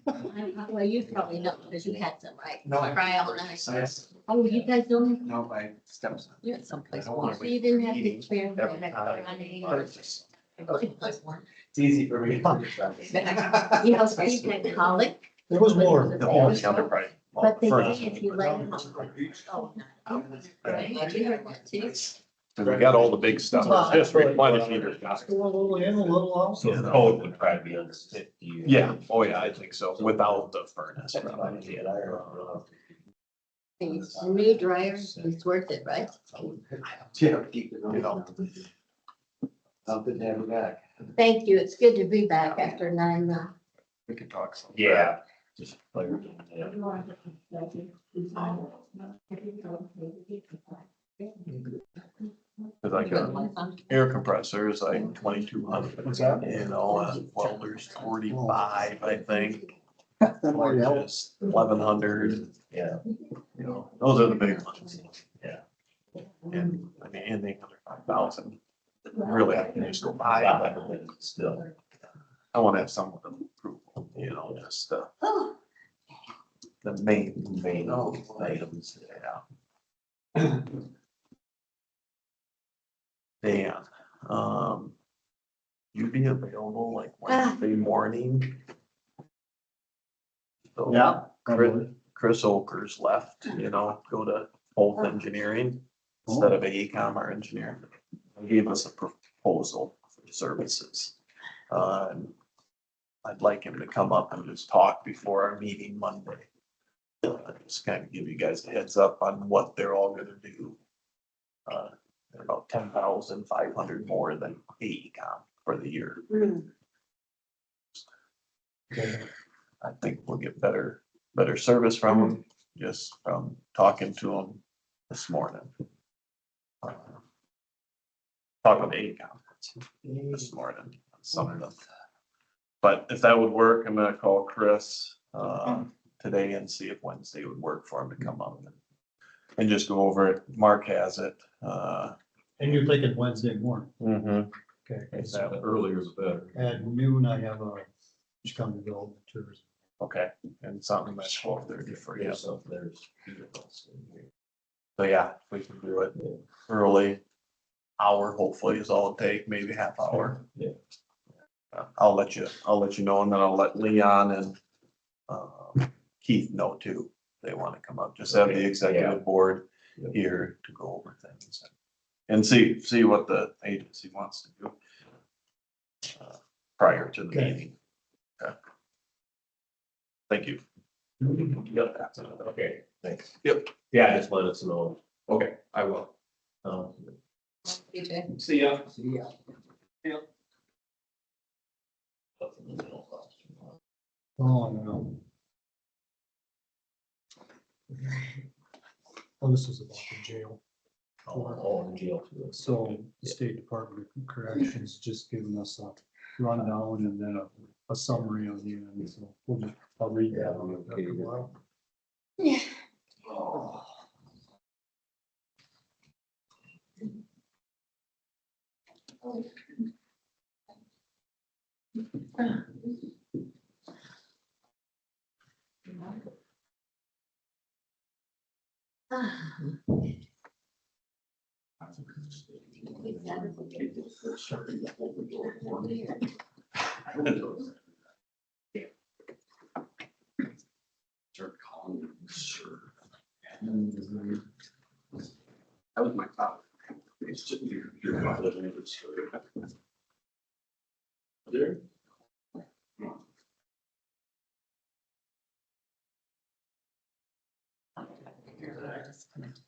Well, you probably know because you had some, right? No, I. Cry all night. Yes. Oh, you guys don't, No, my stepson. you're at someplace I don't warm. wanna So you didn't have to eating experience every that time. running. It's You easy for me. know, Steve had colic. There was more. The only other part. But they First. say if you lay them on. Oh, right, have you heard that too? And we got all the big stuff, it's just replenishing your Just a little in, a little out. So the code would probably be under 50. Yeah, oh yeah, I think so, without the furnace. probably. The new dryer is worth it, right? Yeah, keep it You know. Something to have you back. Thank you. It's good to be back after 9 months. We could talk some. Yeah. Just play with it, yeah. Cause I got air compressors, like 2,200. What's that? You know, welders 45, I think. That might help. Just 1,100. Yeah. You know, those are the big ones. Yeah. And I mean, anything under 5,000, really, I can just go buy it. Still. I wanna have some of them approval, you know, just, the main items, yeah. Dan, you be available like Wednesday morning? So Yeah. Chris Oakers left, you know, go to Holt Engineering instead of AECom, our engineer. He gave us a proposal for services. And I'd like him to come up and just talk before our meeting Monday. Just kind of give you guys a heads up on what they're all gonna do. They're about 10,500 more than AECom for the year. I think we'll get better service from them, just from talking to them this morning. Talking to AECom this morning, some of them. But if that would work, I'm gonna call Chris, today and see if Wednesday would work for him to come up and just go over it. Mark has it. And you're thinking Wednesday morning, Mhm. okay? That earlier is better. At noon, I have a county development tourism. Okay, and something that's 12:30 for you. So there's. So yeah, we can do it early. Hour hopefully is all it take, maybe half hour. Yeah. I'll let you know, and then I'll let Leon and Keith know too. They want to come up, just have the executive board here to go over things. And see what the agency wants to do. Prior to the Okay. meeting. Okay. Thank you. Yep, okay, thanks. Yep. Yeah, just let us know. Okay, I will. BJ. See ya. See ya. Yep. Oh, no. Oh, this is about the jail. Oh, in jail too. So the State Department of Corrections just giving us a rundown and then a summary on the end, so I'll read that after a while. Yeah. Start calling them, sure. That was my thought. It's just your father and his story. There.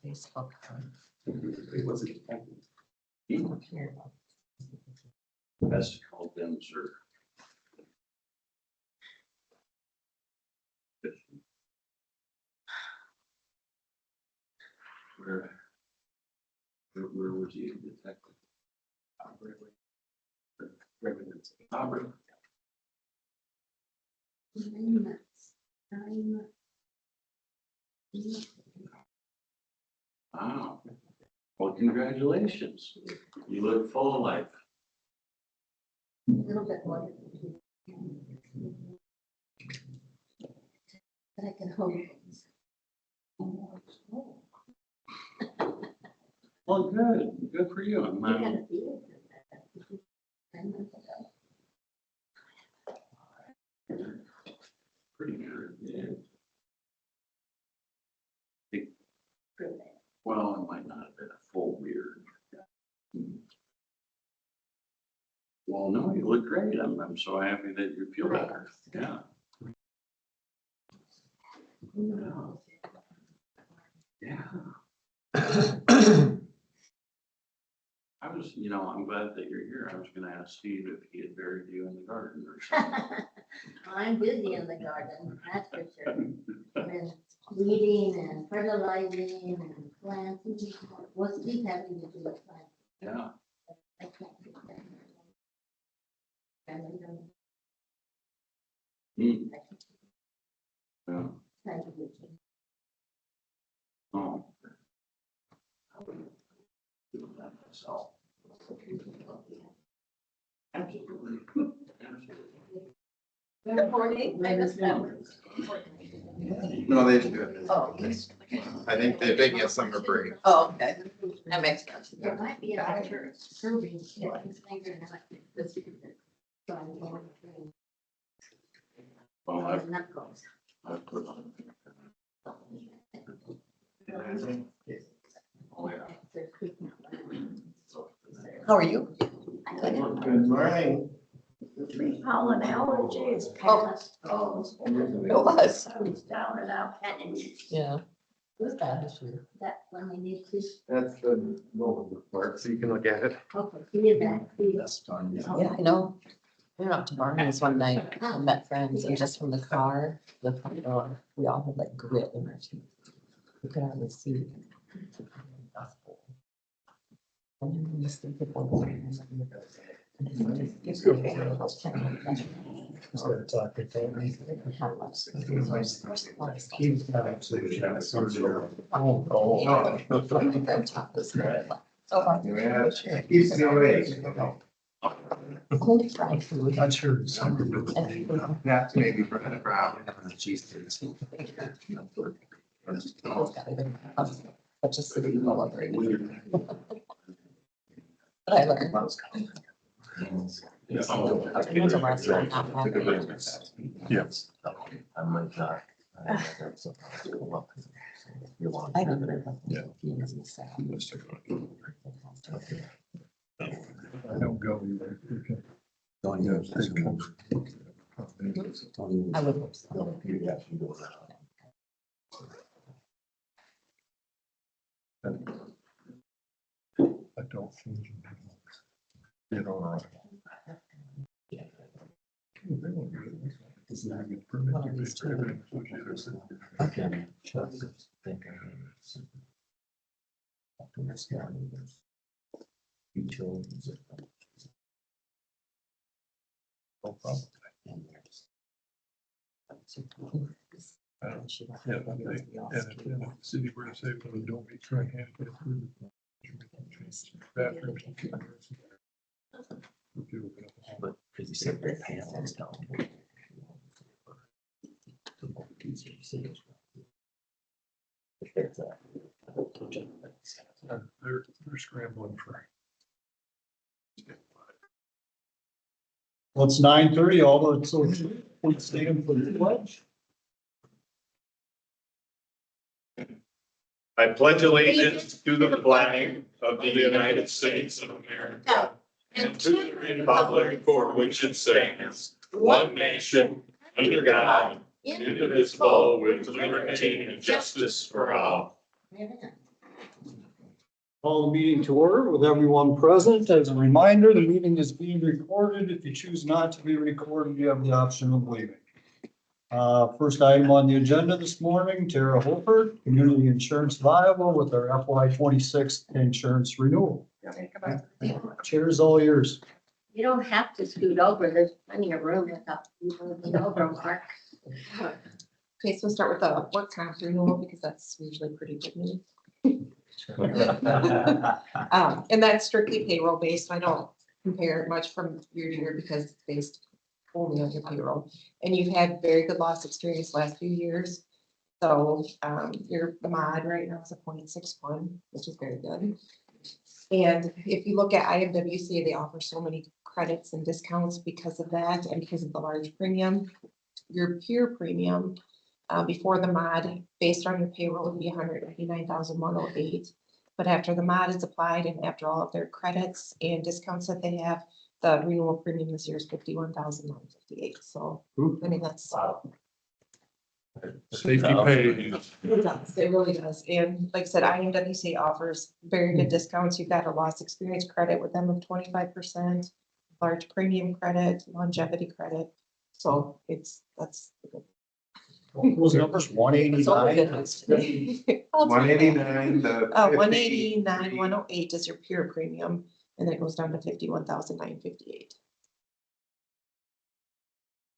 Facebook. Was it? Best to call them, sure. Where was he detected? Auburn. 9 months. 9 months. Wow. Well, congratulations. You look full of life. A little bit more. I can hold. Well, good for you. You had a feeling that. 10 months ago. Pretty good, yeah. Prove it. Well, it might not have been a full beard. Well, no, you look great. I'm so happy that you feel better. Yeah. Yeah. I was, I'm glad that you're here. I was gonna ask Steve if he had buried you in the garden or something. I'm busy in the garden, that's for sure. And weeding and fertilizing and planting. What's Steve having to do with planting? Yeah. I can't do that. Family don't- Hmm. I can't Yeah. try to do it. Oh. I wouldn't do that myself. Good morning. No, they should do it. Oh, okay. I think they get summer break. Oh, okay. That makes sense. There might be a better proving. Well, I've put on. Oh, yeah. How are you? Good morning. Pollen allergies. Oh, it was. I was down and out. Yeah, it was bad this year. That when we need to. That's the mobile report, so you can look at it. Okay, give me that. That's fine. Yeah, I know. We went out to Barnes one night and met friends and just from the car, the front door, we all had like grit in our teeth. We could hardly see. And then we just think of one thing. Just gotta talk to Tony. Keep that, so you can sort it out. Yeah, keeps me awake. Only fried food. Not sure. That's maybe for the crowd. Such a city full of it. But I learned. I went to a restaurant, not having. Yes. I don't know. Yeah. I don't go either. Okay. I would hope so. I don't think. You know. It's not a good permit. One of these two. Okay. No problem. Yeah, and the city where it's able to don't be trying to. Bathrooms. But because you said that panels down. They're scrambling for. Well, it's 9:30, although it's so, we stand for the pledge. I pledge allegiance to the flag of the United States of America and to the republic for which it stands, one nation, under God, indivisible, with liberty and justice for all. Call the meeting to order with everyone present. As a reminder, the meeting is being recorded. If you choose not to be recorded, you have the option of leaving. First item on the agenda this morning, Tara Hoffert, Community Insurance Viable with our FY26 insurance renewal. Chair's all yours. You don't have to scoot over, there's plenty of room without you moving over, Mark. Okay, so start with the work comp renewal because that's usually pretty good news. And that's strictly payroll based. I don't compare it much from year to year because it's based only on your payroll. And you've had very good loss experience last few years. So, the mod right now is a 0.61, which is very good. And if you look at IMWC, they offer so many credits and discounts because of that and because of the large premium. Your peer premium, before the mod, based on your payroll, would be 189,108. But after the mod is applied and after all of their credits and discounts that they have, the renewal premium this year is 51,958. So, I mean, that's. Safety pay. It does, it really does. And like I said, IMWC offers very good discounts. You've got a loss experience credit with them of 25%, large premium credit, longevity credit. So that's. What was the numbers, 189? 189, the. 189, 108 is your pure premium, and then it goes down to 51,958.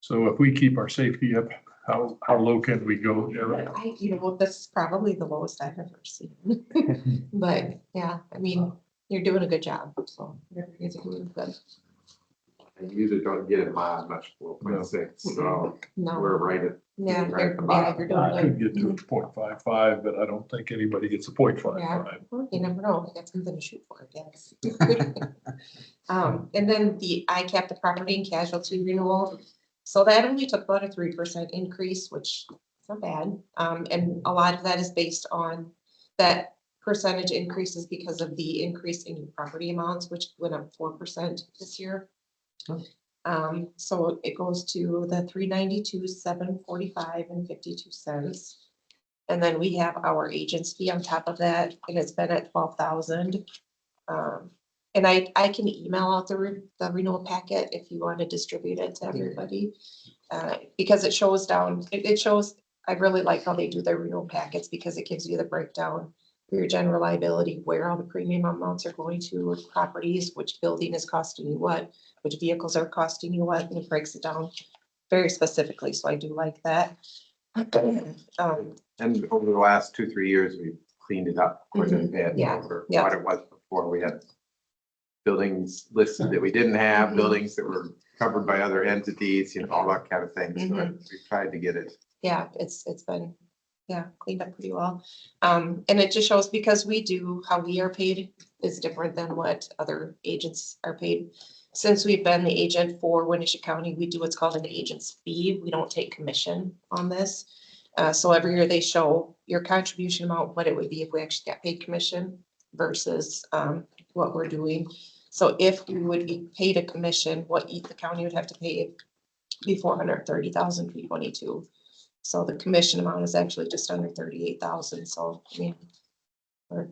So if we keep our safety up, how low can we go, Jerry? This is probably the lowest I've ever seen. But yeah, I mean, you're doing a good job, so whatever you guys are doing good. I usually don't get a mod much below 0.6, so No, we're right at. yeah, right at the yeah, bottom. you're I doing could get to a 0.55, but I don't think anybody gets a 0.55. Well, you never know, you got something to shoot for, I guess. And then the ICAP, the property and casualty renewal, so that only took about a 3% increase, which is not bad. And a lot of that is based on that percentage increases because of the increase in your property amounts, which went up 4% this year. So it goes to the 392, 745 and 52 cents. And then we have our agent's fee on top of that, and it's been at 12,000. And I can email out the renewal packet if you want to distribute it to everybody. Because it shows down, it shows, I really like how they do their renewal packets because it gives you the breakdown for your general liability, where all the premium amounts are going to, which properties, which building is costing you what, which vehicles are costing you what, and it breaks it down very specifically. So I do like that. And over the last 2-3 years, we've cleaned it up quite a bit Yeah, over yeah. what it was before. We had buildings listed that we didn't have, buildings that were covered by other entities, all that kind of thing. So we tried to get it. Yeah, it's been, cleaned up pretty well. And it just shows because how we are paid is different than what other agents are paid. Since we've been the agent for Winneshiek County, we do what's called an agent's fee. We don't take commission on this. So every year they show your contribution amount, what it would be if we actually got paid commission versus what we're doing. So if we would be paid a commission, what the county would have to pay be 430,322. So the commission amount is actually just under 38,000. So I mean, we're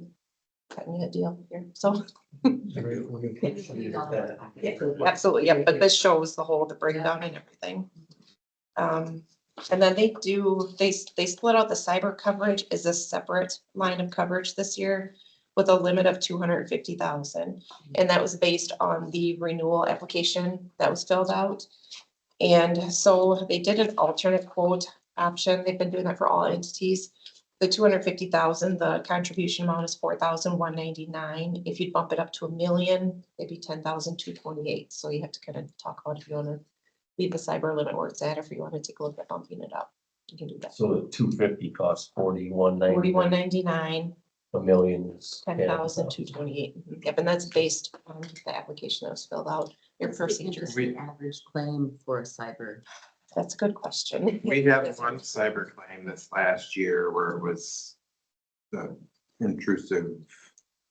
cutting a deal here. So absolutely, yeah. But this shows the breakdown and everything. And then they split out the cyber coverage as a separate line of coverage this year with a limit of 250,000. And that was based on the renewal application that was filled out. And so they did an alternate quote option. They've been doing that for all entities. The 250,000, the contribution amount is 4,199. If you bump it up to $1 million, it'd be 10,228. So you have to kind of talk about if you want to leave the cyber limit where it's at, or if you want to take a look at bumping it up, you can do that. So the 250 costs 41.99. 4199, $1 million is 10,228. Yep, and that's based on the application that was filled out, your procedure. What's the average claim for a cyber? That's a good question. We had one cyber claim this last year where it was the intrusive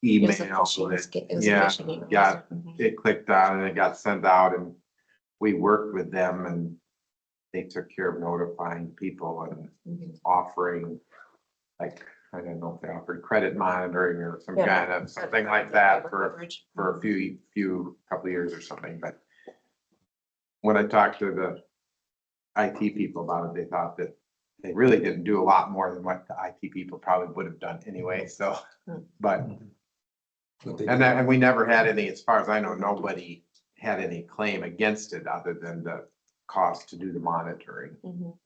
It email. was a phishing, it was a Yeah, phishing email. yeah. Mhm. It clicked on and it got sent out, and we worked with them and they took care of notifying people and Mhm. offering, like, I don't know if they offered credit monitoring or some Yeah. kind of something like that Cyber for coverage. a couple of years or something. But when I talked to the IT people about it, they thought that they really didn't do a lot more than what the IT people probably would have done anyway. So, but and we never had any, as far as I know, nobody had any claim against it other than the cost to do the monitoring. Mhm.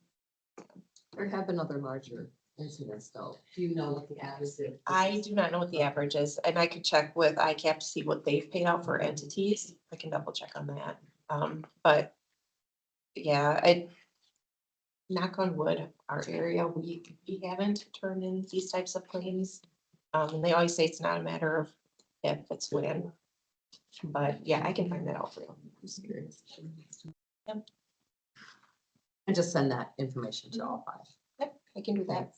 There have been other larger incidents though. Do you know what the average is? I do not know what the average is, and I could check with ICAP to see what they've paid out for entities. I can double check on that. But yeah, knock on wood, our area, we haven't turned in these types of claims. And they always say it's not a matter of if, it's when. But yeah, I can find that out for you. I'm just curious. And just send that information to all five. Yep, I can do that.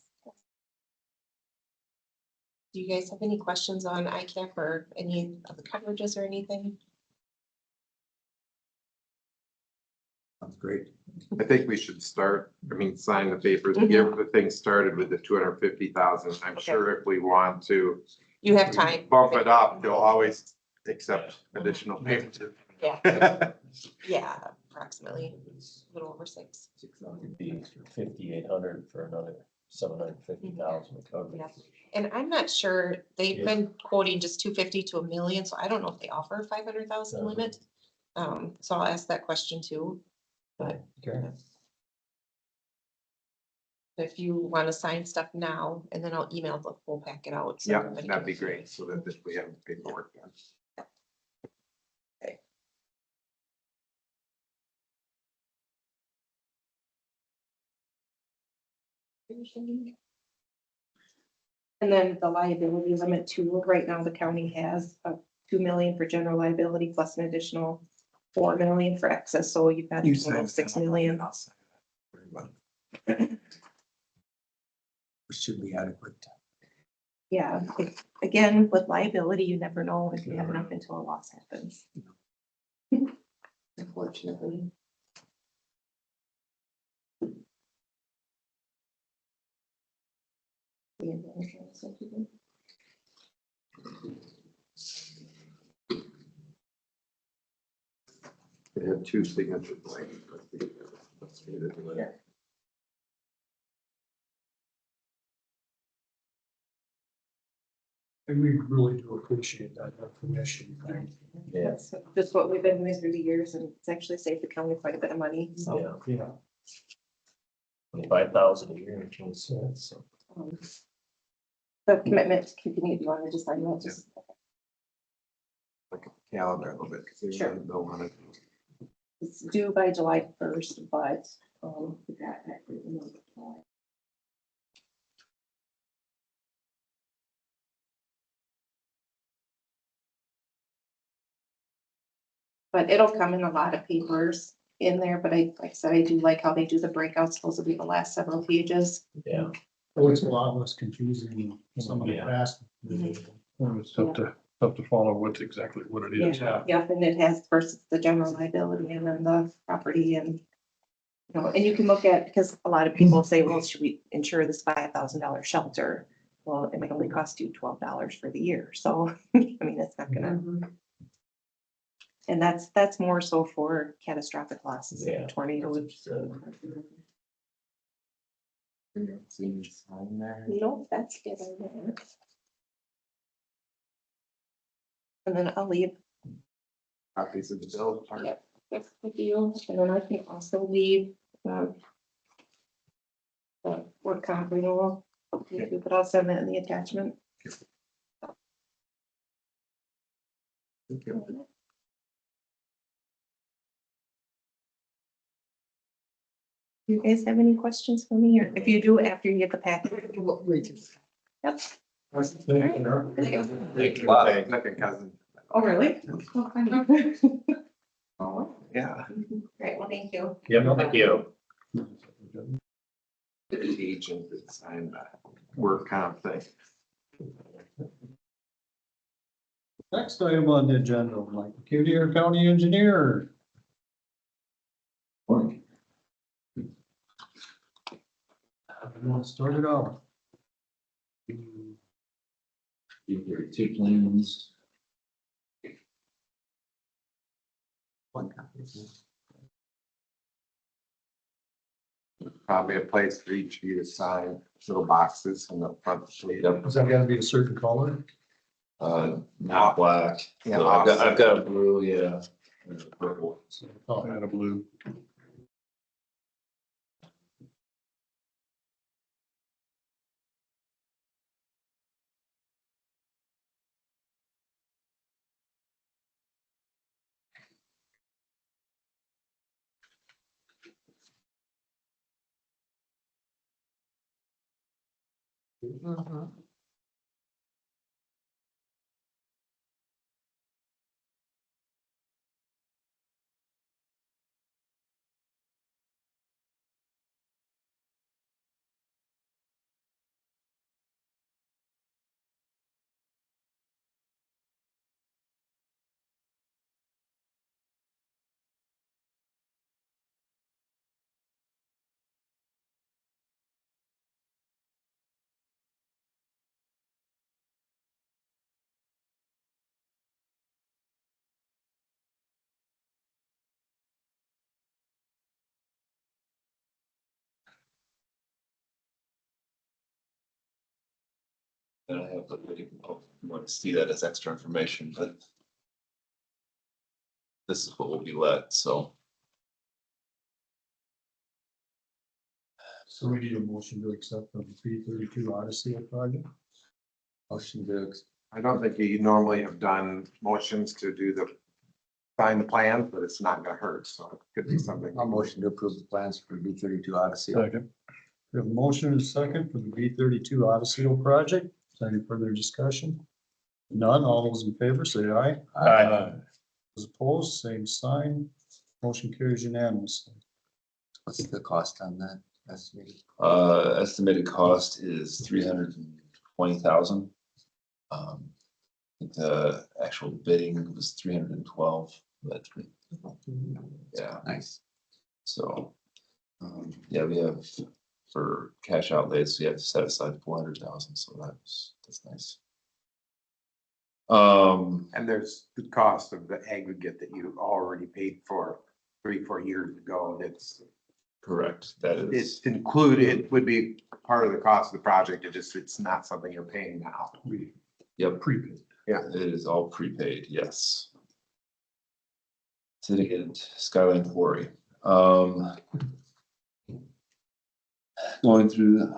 Do you guys have any questions on ICAP or any of the coverages or anything? Sounds great. I think we should start, sign the papers, get the thing started with the 250,000. I'm Okay. sure if we want to You have time. bump it up, they'll always accept additional payments. Yeah, yeah, approximately a little over 6. It'd be 5,800 for another 750,000 coverage. Yeah. And I'm not sure, they've been quoting just 250 to 1 million, so I don't know if they offer a 500,000 limit. So I'll ask that question too, but. Okay. If you want to sign stuff now, and then I'll email the full packet out. so Yeah, everybody that'd can- be great, so that we have paperwork done. And then the liability limit too, right now the county has 2 million for general liability plus an additional 4 million for excess, so you've got a total of 6 million. Should be adequate. Yeah, again, with liability, you never know if you have enough until a loss happens. Unfortunately. They have 2 signature blanks. Let's get it in there. And we really do appreciate that information. Yeah. That's just what we've been doing through the years, and it's actually saved the county quite a bit of money, so. Yeah, Yeah. 25,000 a year, which makes sense, so. The commitment to continue, do you want to just sign that, just, Like a calendar a little bit, because they Sure. really don't want it. it's due by July 1st, but, we got that. But it'll come in a lot of papers in there, but like I said, I do like how they do the breakouts, those will be the last several pages. Yeah. Oh, it's a lot less confusing than some of the Yeah. past. It's tough to follow what's exactly what it is. Yeah. Yeah, and it has first the general liability and then the property and. And you can look at, because a lot of people say, well, should we insure this $5,000 shelter? Well, it might only cost you $12 for the year, so, I mean, it's not gonna. And that's more so for catastrophic losses, Yeah. tornadoes. Nope, that's good. And then I'll leave Copies of the bill. Yep. this with you, and then I can also leave, the work comp renewal, but I'll send that in the attachment. Thank you. You guys have any questions for me, or if you do, after you get the packet? Yep. Second cousin. Oh, really? Oh, Yeah. great, well, thank you. Yeah, thank you. The agent that signed that work comp thing. Next item on the agenda, Mike Kueny, our county engineer. Morning. You want to start it out? There are 2 plans. One copy. Probably a place for each of you to sign, little boxes in the front. Does that gotta be a certain color? Not black. Yeah, So I've got a blue, yeah. And a purple. Oh, Add a blue. Mhm. Then I have, you want to see that as extra information, but this is what will be let, so. So we need a motion to accept the B32 Otta Seal project. Motion to, I don't think you normally have done motions to do sign the plans, but it's not gonna hurt, so it could be something. I'll motion to approve the plans for B32 Otta Seal. Second. We have a motion and a second for the B32 Otta Seal project. Is there any further discussion? None, all those in favor say aye. Aye. Those opposed, same sign. Motion carries unanimously. What's the cost on that? Estimated? Estimated cost is 320,000. I think the actual bidding was 312, but yeah, Nice. so. Yeah, we have for cash outlays, we have to set aside 400,000, so that's nice. And there's the cost of the aggregate that you already paid for 3-4 years ago. Correct, that is, It's included, it would be part of the cost of the project. It's not something you're paying now. yep, Prepaid. Yeah. it is all prepaid, yes. City and Skyline Quarry. Going through,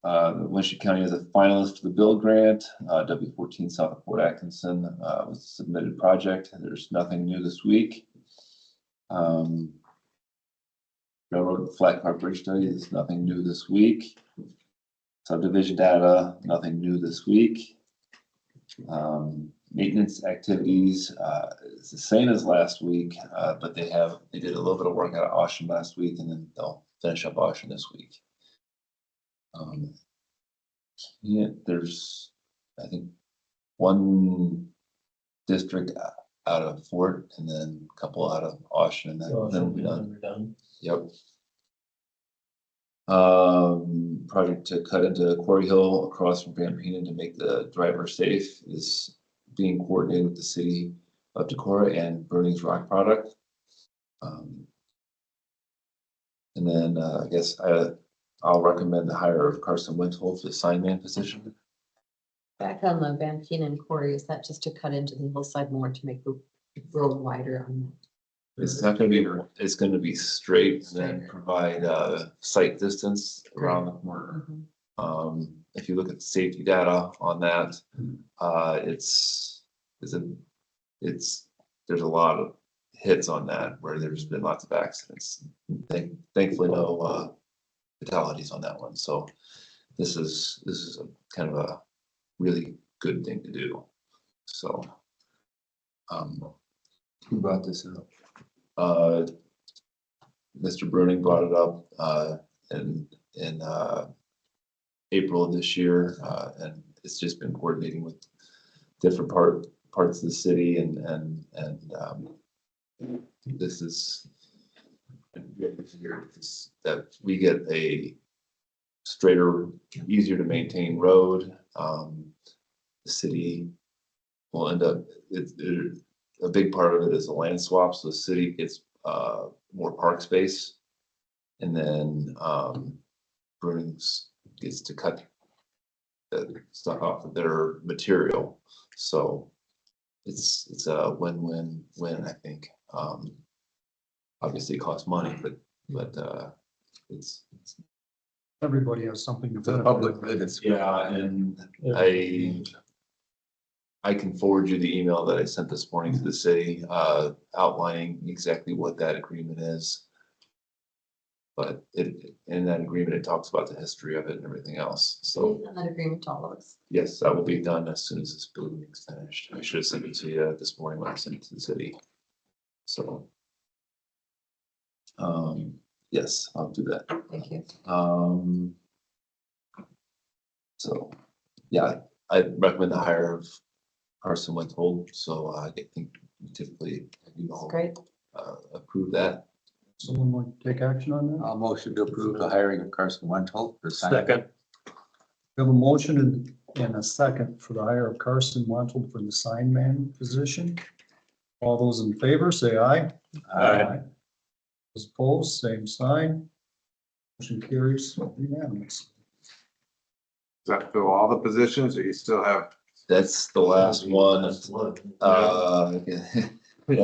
Winneshiek County as a finalist for the build grant, W14 South of Fort Atkinson, was a submitted project. There's nothing new this week. Railroad Flat Car Bridge study is nothing new this week. Subdivision data, nothing new this week. Maintenance activities, is the same as last week, but they did a little bit of work out of Austin last week, and then they'll finish up Austin this week. Yeah, there's, I think, one district out of Fort and then a couple out of Austin, and then we'll be done. We're done. Yep. Project to cut into Quarry Hill across from Van Penen to make the driver safe is being coordinated with the city of Decorah and Burnings Rock Product. And then I guess I'll recommend the hire of Carson Wenthold for the Signman position. Back on the Van Penen quarry, is that just to cut into the hillside more to make the road wider on It's not gonna be, it's gonna be straight and then provide sight distance around the corner. that? If you look at the safety data on that, there's a lot of hits on that where there's been lots of accidents. Thankfully, no fatalities on that one. So this is a kind of a really good thing to do. So, Who brought this up? Mr. Bruning brought it up in April of this year, and it's just been coordinating with different parts of the city, and this is that we get a straighter, easier to maintain road. The city will end up, a big part of it is a land swap, so the city gets more park space. And then Brunings gets to cut the stuff off of their material. So it's a win-win-win, I think. Obviously it costs money, but it's Everybody has something to. The public good. It's yeah, and I can forward you the email that I sent this morning to the city, outlining exactly what that agreement is. But in that agreement, it talks about the history of it and everything else. So That agreement to all of us. yes, that will be done as soon as this building is finished. I should have sent it to you this morning when I sent it to the city. So. Yes, I'll do that. Thank you. So, yeah, I recommend the hire of Carson Wenthold, so I think typically you That's all great. approve that. Someone want to take action on that? I'll motion to approve the hiring of Carson Wenthold for sign. Second. We have a motion and a second for the hire of Carson Wenthold for the sign man position. All those in favor, say aye. Aye. Those opposed, same sign. Motion carries unanimous. Does that fill all the positions or you still have That's the last one. That's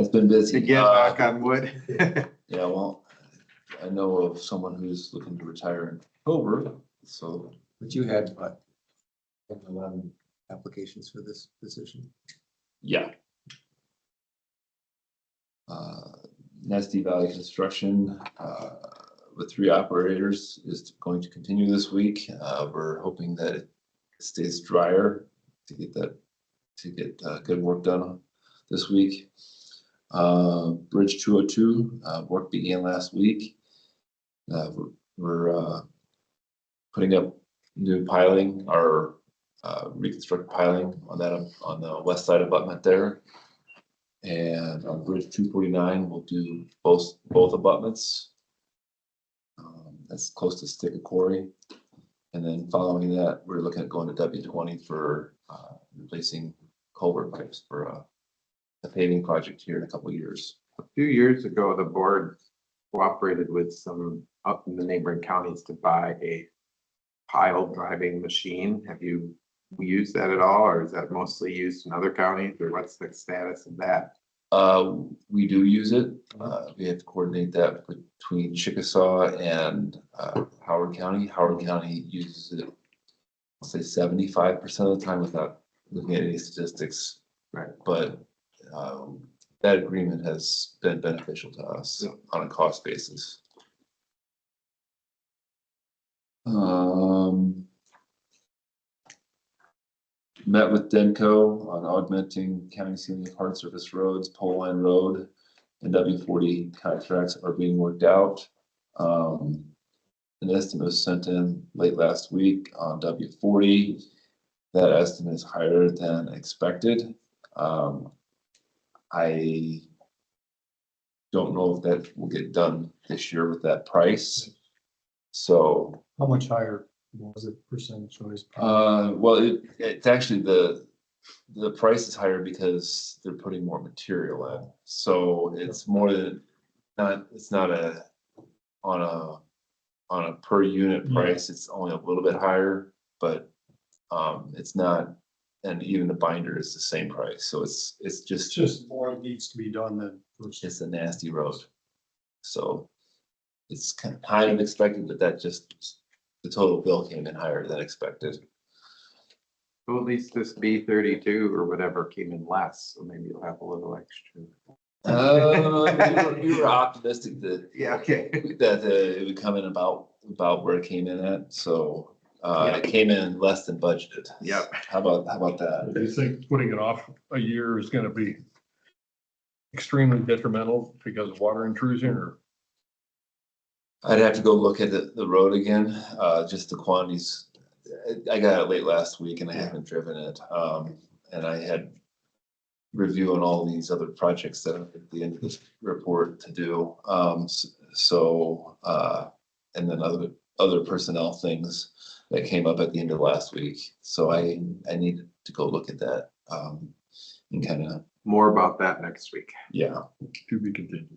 been busy. again, knock on wood? Yeah, well, I know of someone who's looking to retire in October, so But you had what? 11 applications for this position. yeah. Nasty Valley Construction, with 3 operators is going to continue this week. We're hoping that it stays drier to get good work done this week. Bridge 202, work began last week. We're putting up new piling or reconstruct piling on that on the west side abutment there. And on Bridge 249, we'll do both abutments. That's close to Stick of Quarry. And then following that, we're looking at going to W20 for replacing culvert pipes for a paving project here in a couple of years. A few years ago, the board cooperated with some up in the neighboring counties to buy a pile driving machine. Have you used that at all, or is that mostly used in other counties, or what's the status of that? We do use it. We have to coordinate that between Chickasaw and Howard County. Howard County uses it, I'll say 75% of the time without looking at any statistics. Right. But that agreement has been beneficial to us on a cost basis. Met with Denko on augmenting county ceiling of hard surface roads, Pole Line Road, and W40 contracts are being worked out. An estimate was sent in late last week on W40. That estimate is higher than expected. I don't know if that will get done this year with that price. So How much higher was it percentage wise? well, it's actually the price is higher because they're putting more material in. So it's more than it's not on a per unit price. It's only a little bit higher, but it's not, and even the binder is the same price. So it's Just more needs to be done than first. it's a nasty road. So it's kind of expected, but that just the total bill came in higher than expected. Well, at least this B32 or whatever came in less, so maybe you'll have a little extra. We were optimistic that Yeah, okay. it would come in about where it came in at. So it came in less than budgeted. Yep. How about that? Do you think putting it off a year is gonna be extremely detrimental because of water intrusion, or? I'd have to go look at the road again, just the quantities. I got it late last week and I haven't driven it. And I had review on all these other projects that are at the end of this report to do. And then other personnel things that came up at the end of last week. So I needed to go look at that, and kind of. More about that next week. Yeah. To be continued.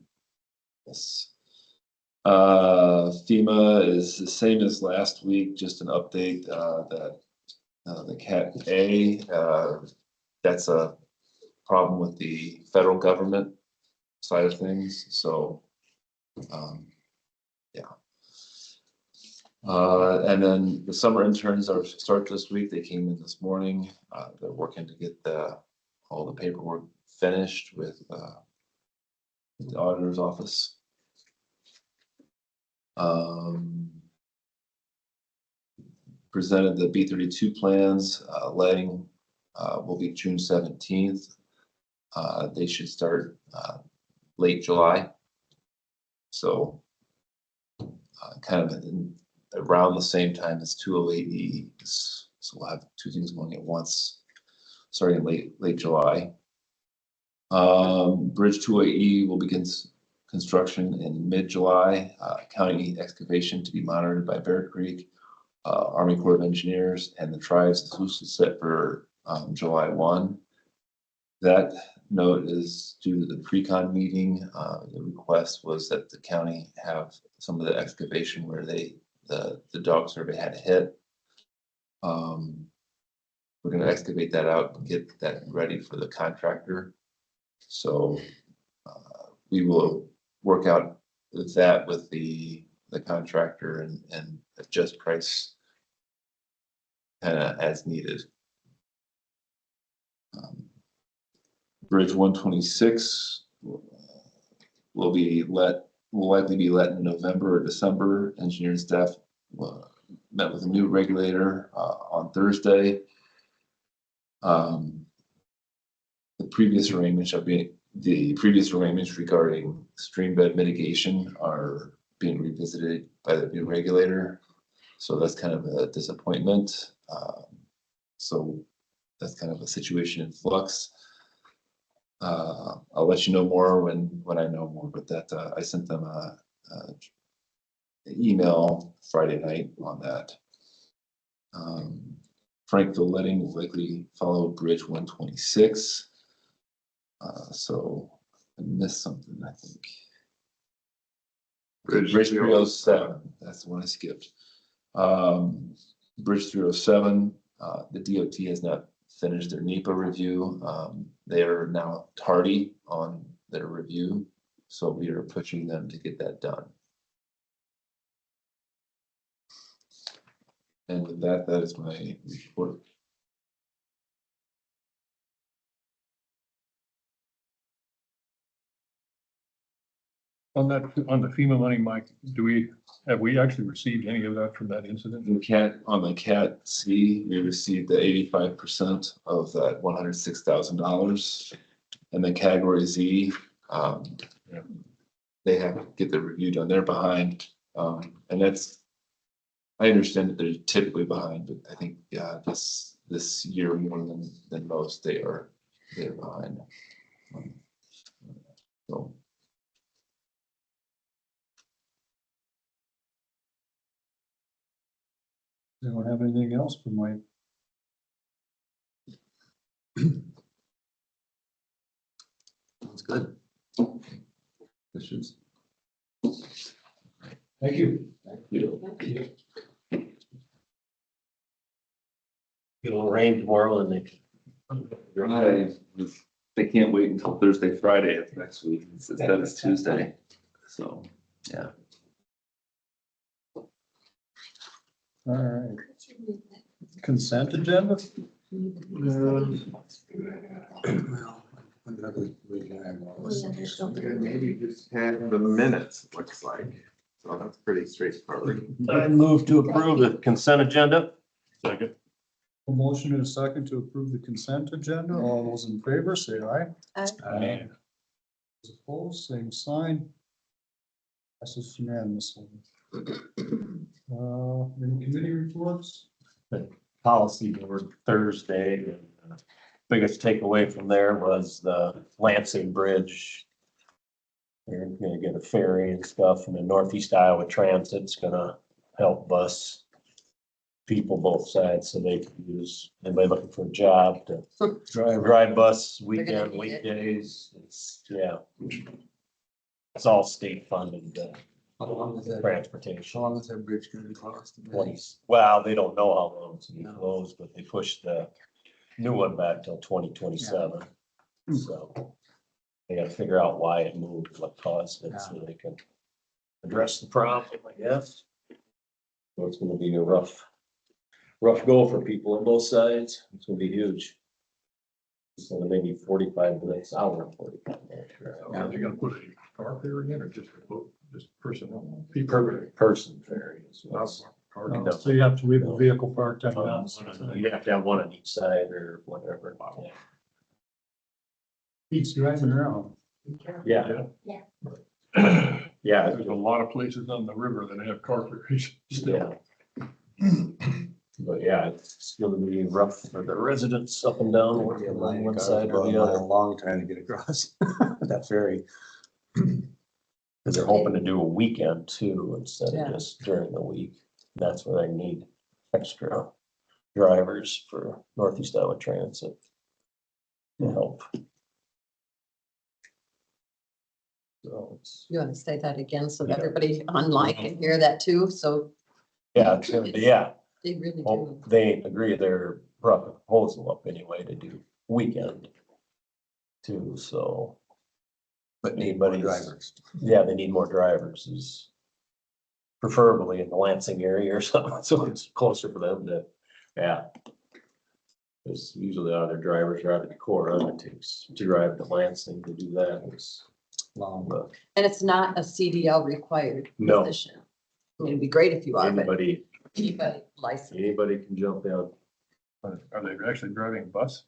Yes. FEMA is the same as last week, just an update, that the Cat A, that's a problem with the federal government side of things, so, yeah. And then the summer interns are start this week. They came in this morning. They're working to get all the paperwork finished with the auditor's office. Presented the B32 plans, letting, will be June 17th. They should start, late July. So, kind of around the same time as 208E. So we'll have two things going at once, starting late July. Bridge 208E will begin construction in mid-July. County excavation to be monitored by Bear Creek, Army Corps of Engineers, and the tribes is loosely set for July 1. That note is due to the pre-con meeting. The request was that the county have some of the excavation where the dog survey had hit. We're gonna excavate that out and get that ready for the contractor. So we will work out that with the contractor and adjust price kind of as needed. Bridge 126 will likely be let in November or December. Engineering staff met with a new regulator on Thursday. The previous arrangements regarding stream bed mitigation are being revisited by the new regulator. So that's kind of a disappointment. So that's kind of a situation in flux. I'll let you know more when I know more, but that I sent them a email Friday night on that. Frankville letting will likely follow Bridge 126. So I missed something, I think. Bridge 307, that's the one I skipped. Bridge 307, the DOT has not finished their NEPA review. They are now tardy on their review, so we are pushing them to get that done. And with that, that is my report. On the FEMA money, Mike, have we actually received any of that from that incident? On the Cat C, we received the 85% of that $106,000. And the category Z, they have to get the review done. They're behind. And that's, I understand that they're typically behind, but I think, this year more than most, they're behind. So. Anyone have anything else for Mike? That's good. Questions? Thank you. It'll rain tomorrow and They can't wait until Thursday, Friday of next week. Instead it's Tuesday. So, yeah. All right. Consent agenda? Maybe just have the minutes, it looks like. So that's pretty straightforward. I move to approve the consent agenda. Second. A motion and a second to approve the consent agenda. All those in favor, say aye. Aye. Those opposed, same sign. Passes unanimously. Any committee reports? Policy board Thursday. And biggest takeaway from there was the Lansing Bridge. They're gonna get a ferry and stuff, and the Northeast Iowa Transit's gonna help bus people both sides so they can use, anybody looking for a job to drive bus weekend, need it. weekdays. It's, yeah. It's all state funded, How long is that? transportation. How long is that bridge gonna cost? 20s. Well, they don't know how long it's gonna be closed, but they pushed the new one back till 2027. So they gotta figure out why it moved, what caused it, so they can address the problem, I guess. So it's gonna be a rough go for people on both sides. It's gonna be huge. It's gonna maybe 45 minutes, hour and 45 minutes. Are they gonna put a car ferry in or just just personnel. Person varies. So you have to leave the vehicle parked on that. You have to have one on each side or whatever. He's driving around. Yeah. Yeah. Yeah. There's a lot of places on the river that have car ferries still. But yeah, it's gonna be rough for the residents up and down, on one side or the other. Long trying to get across that ferry. Cause they're hoping to do a weekend too, instead Yeah. of just during the week. That's where they need extra drivers for Northeast Iowa Transit to help. So it's, You want to say that again so that everybody online can hear that too? So yeah, it's gonna be, yeah. they really Well, do. they agree they're brought the proposal up anyway to do weekend too, so. But need more anybody's- drivers. Yeah, they need more drivers is preferably in the Lansing area or something, so it's closer for them to, yeah. Because usually the other drivers are out of Decorah, and it takes to drive to Lansing to do that is long, but And it's not a CDL required No. position. I mean, it'd be great if you are, but anybody licensed. can jump in. Are they actually driving a bus?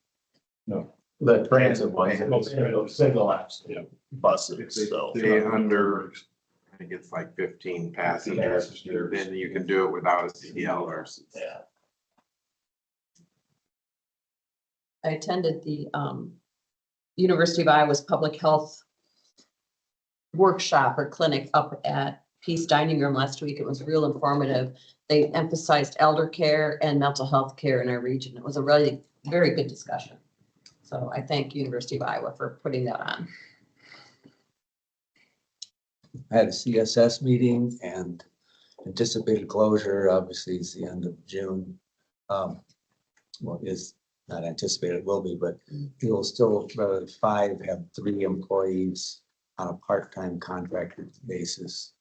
No. The transit ones, those single axle buses, so. They under, I think it's like 15 passengers, then you can do it without a CDL license. Yeah. I attended the University of Iowa's Public Health workshop or clinic up at Peace Dining Room last week. It was real informative. They emphasized elder care and mental health care in our region. It was a really very good discussion. So I thank University of Iowa for putting that on. I had a CSS meeting and anticipated closure, obviously, is the end of June. Well, is not anticipated, will be, but you'll still, 5 have 3 employees on a part-time contracted basis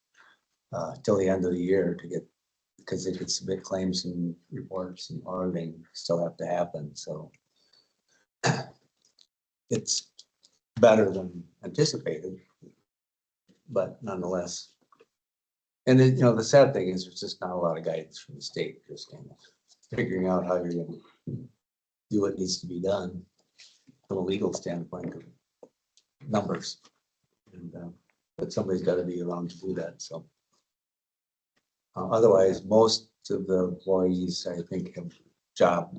till the end of the year to get, because they could submit claims and reports and auditing still have to happen, so it's better than anticipated, but nonetheless. And then, the sad thing is there's just not a lot of guidance from the state, just kind of figuring out how you're gonna do what needs to be done from a legal standpoint of numbers. And, but somebody's gotta be around to do that, so. Otherwise, most of the employees, I think, have job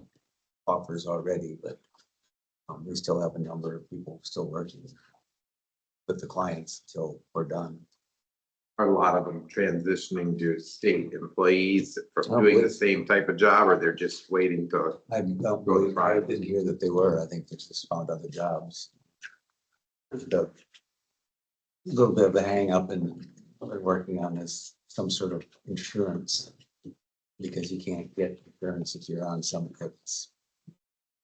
offers already, but we still have a number of people still working with the clients until we're done. Are a lot of them transitioning to state employees from doing the same type of job, or they're just waiting to? I didn't hear that they were. I think they just found other jobs. The little bit of a hang up and we're working on is some sort of insurance. Because you can't get insurance if you're on some, it's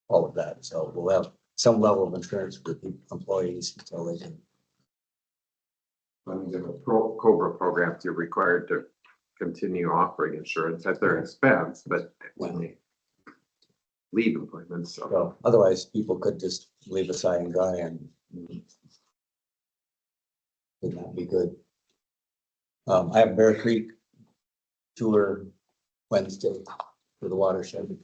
all of that. So we'll have some level of insurance for the employees until they can. Under the COBRA programs, you're required to continue offering insurance at their expense, but when they leave employment, so. So otherwise, people could just leave us high and dry and would not be good. I have Bear Creek tour Wednesday for the watershed.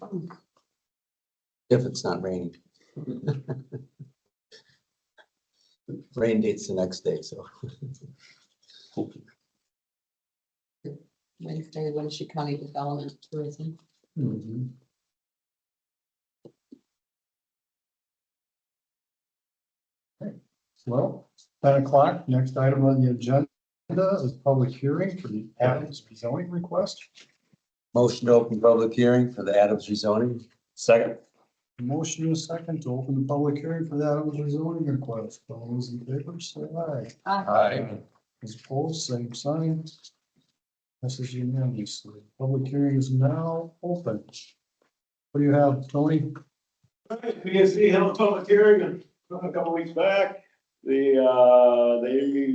If it's not raining. Rain date's the next day, so. Wednesday, Winneshiek County Development Tourism. Well, 10 o'clock, next item on the agenda is public hearing for the Adams rezoning request. Motion to open public hearing for the Adams rezoning. Second. Motion and a second to open the public hearing for the Adams rezoning request. All those in favor, say aye. Aye. Those opposed, same sign. This is unanimously. Public hearing is now open. What do you have, Tony? PSC held a public hearing a couple weeks back. They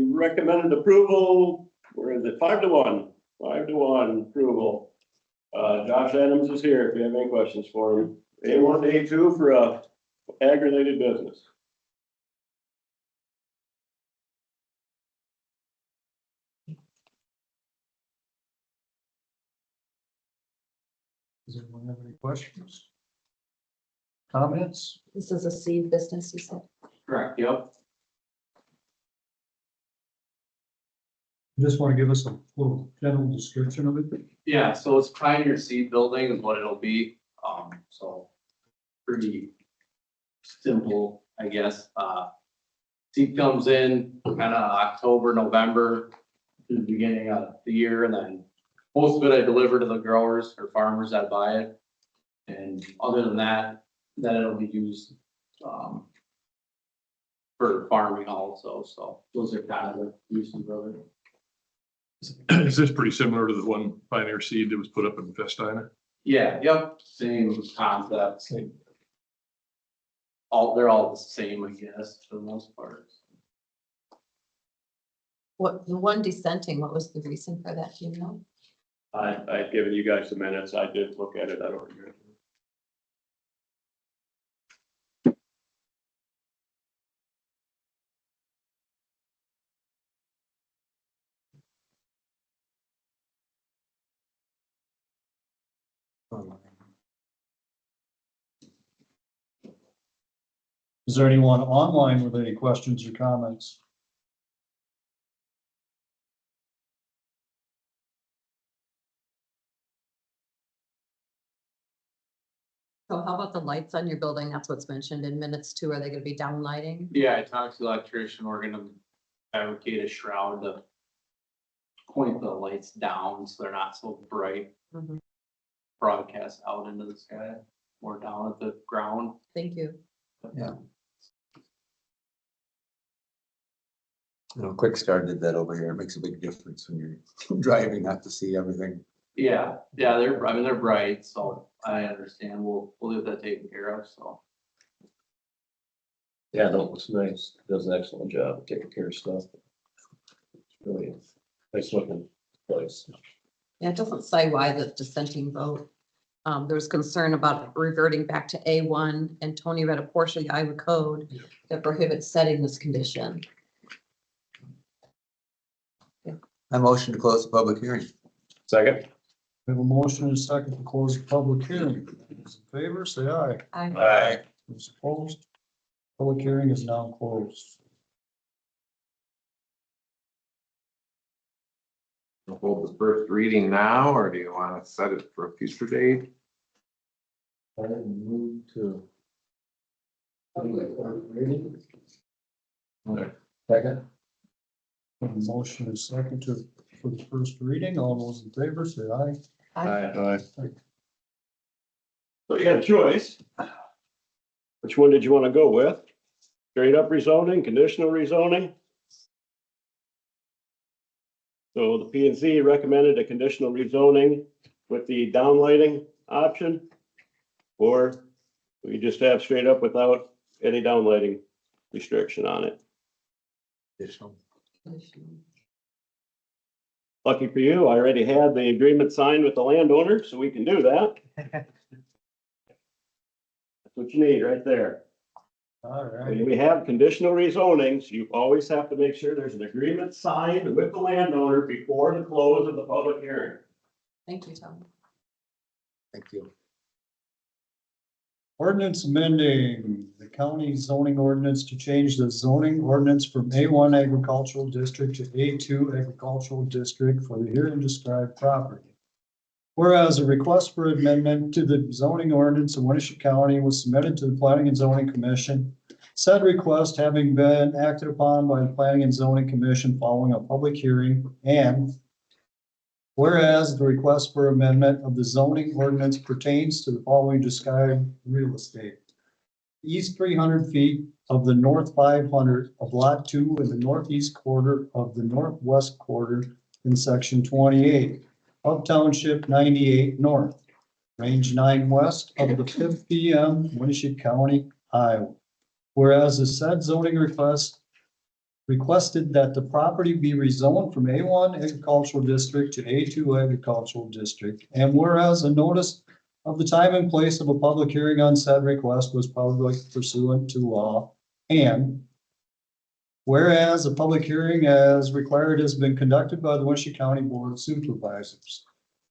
recommended approval, where is it, 5-1, 5-1 approval. Josh Adams is here if you have any questions for him. A1 to A2 for a ag-related business. Does anyone have any questions? Comments? This is a seed business, you said? Correct, yep. You just want to give us a little general description of it? Yeah, so it's Pioneer Seed Building is what it'll be, so pretty simple, I guess. Seed comes in kind of October, November, to the beginning of the year, and then most of it I deliver to the growers or farmers that buy it. And other than that, then it'll be used, for farming also, so those are kind of the uses of it. Is this pretty similar to the one Pioneer Seed that was put up in Festina? Yeah, yep, same concept, same. They're all the same, I guess, for the most part. What, the one dissenting, what was the reason for that, do you know? I've given you guys the minutes. I did look at it. I don't remember. Is there anyone online with any questions or comments? So how about the lights on your building? That's what's mentioned in minutes too. Are they gonna be down lighting? Yeah, I talked to the electrician, we're gonna fabricate a shroud to point the lights down so they're not so bright. Mhm. Broadcast out into the sky or down at the ground. Thank you. You know, Quick Start did that over here. It makes a big difference when you're driving, not to see everything. Yeah, I mean, they're bright, so I understand, we'll get that taken care of, so. Yeah, no, it's nice. Does an excellent job of taking care of stuff. It's really nice looking place. Yeah, it doesn't say why the dissenting vote. There was concern about reverting back to A1, and Tony read a portion of the Iowa code that prohibits setting this condition. I motion to close the public hearing. Second. We have a motion and a second to close the public hearing. Those in favor, say aye. Aye. Those opposed? Public hearing is now closed. We'll hold the first reading now, or do you want to set it for a future date? I move to. Second. A motion and a second for the first reading. All those in favor, say aye. Aye. So you had a choice. Which one did you want to go with? Straight up rezoning, conditional rezoning? So the P and Z recommended a conditional rezoning with the downlighting option. Or we just have straight up without any downlighting restriction on it. Additional. Lucky for you, I already had the agreement signed with the landowner, so we can do that. That's what you need right there. All right. When we have conditional rezonings, you always have to make sure there's an agreement signed with the landowner before the close of the public hearing. Thank you, Tom. Thank you. Ordinance amending the county zoning ordinance to change the zoning ordinance from A1 agricultural district to A2 agricultural district for the herein described property. Whereas a request for amendment to the zoning ordinance of Winneshiek County was submitted to the Planning and Zoning Commission. Said request having been acted upon by the Planning and Zoning Commission following a public hearing, and whereas the request for amendment of the zoning ordinance pertains to the following described real estate. East 300 feet of the north 500 of lot 2 in the northeast quarter of the northwest quarter in section 28 of township 98 north, range 9 west of the 5th PM, Winneshiek County, Iowa. Whereas the said zoning request requested that the property be rezoned from A1 agricultural district to A2 agricultural district. And whereas a notice of the time and place of a public hearing on said request was published pursuant to law. And whereas a public hearing as required has been conducted by the Winneshiek County Board of Supervisors.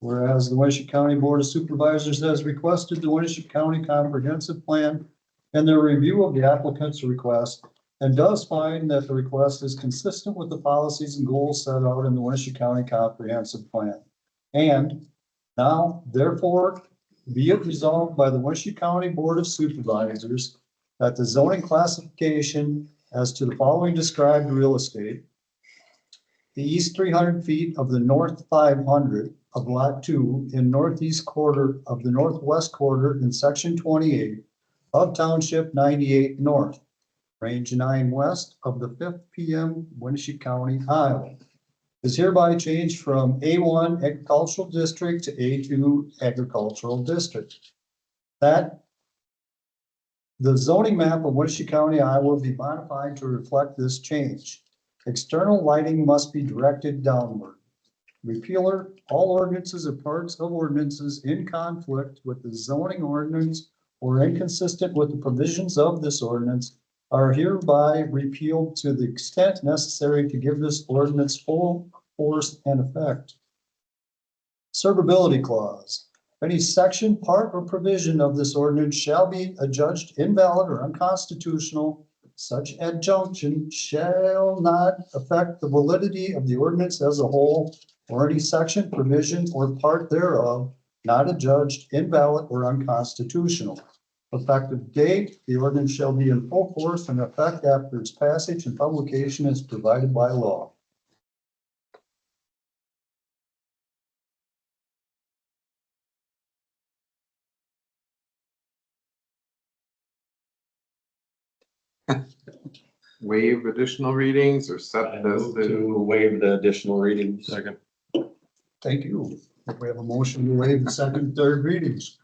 Whereas the Winneshiek County Board of Supervisors has requested the Winneshiek County Comprehensive Plan and their review of the applicant's request and does find that the request is consistent with the policies and goals set out in the Winneshiek County Comprehensive Plan. And now, therefore, be it resolved by the Winneshiek County Board of Supervisors that the zoning classification as to the following described real estate, the east 300 feet of the north 500 of lot 2 in northeast quarter of the northwest quarter in section 28 of township 98 north, range 9 west of the 5th PM, Winneshiek County, Iowa, is hereby changed from A1 agricultural district to A2 agricultural district. That the zoning map of Winneshiek County, Iowa be modified to reflect this change. External lighting must be directed downward. Repealer, all ordinances or parts of ordinances in conflict with the zoning ordinance or inconsistent with the provisions of this ordinance are hereby repealed to the extent necessary to give this ordinance full force and effect. Servability clause. Any section, part, or provision of this ordinance shall be adjudged invalid or unconstitutional. Such adjunction shall not affect the validity of the ordinance as a whole or any section, provision, or part thereof not adjudged invalid or unconstitutional. Effective date, the ordinance shall be in full force and effect after its passage and publication as provided by law. Waive additional readings or I set move the, to waive the additional readings. Second. Thank you. We have a motion to waive the second, third readings.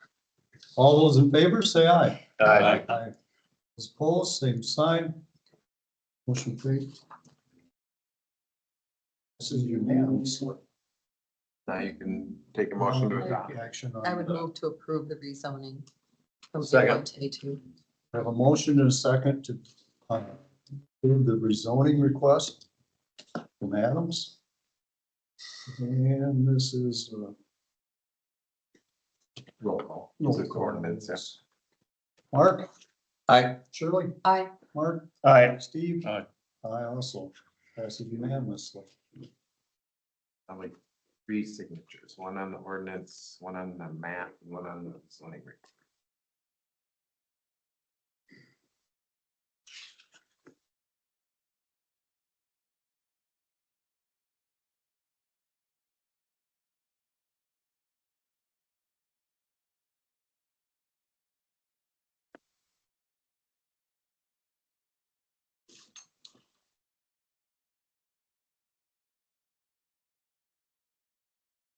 All those in favor, say aye. Aye. Aye. Those opposed, same sign. Motion carried. This is unanimous. now you can take a motion to adopt. Action on I would that. move to approve the rezoning from Second. A1 to A2. I have a motion and a second to approve the rezoning request from Adams. And this is Roll call. roll It's call. ordinance, yeah. Mark? Aye. Shirley? Aye. Mark? Aye. Steve? Aye. I also pass it unanimously. I like 3 signatures, one on the ordinance, one on the map, and one on the zoning.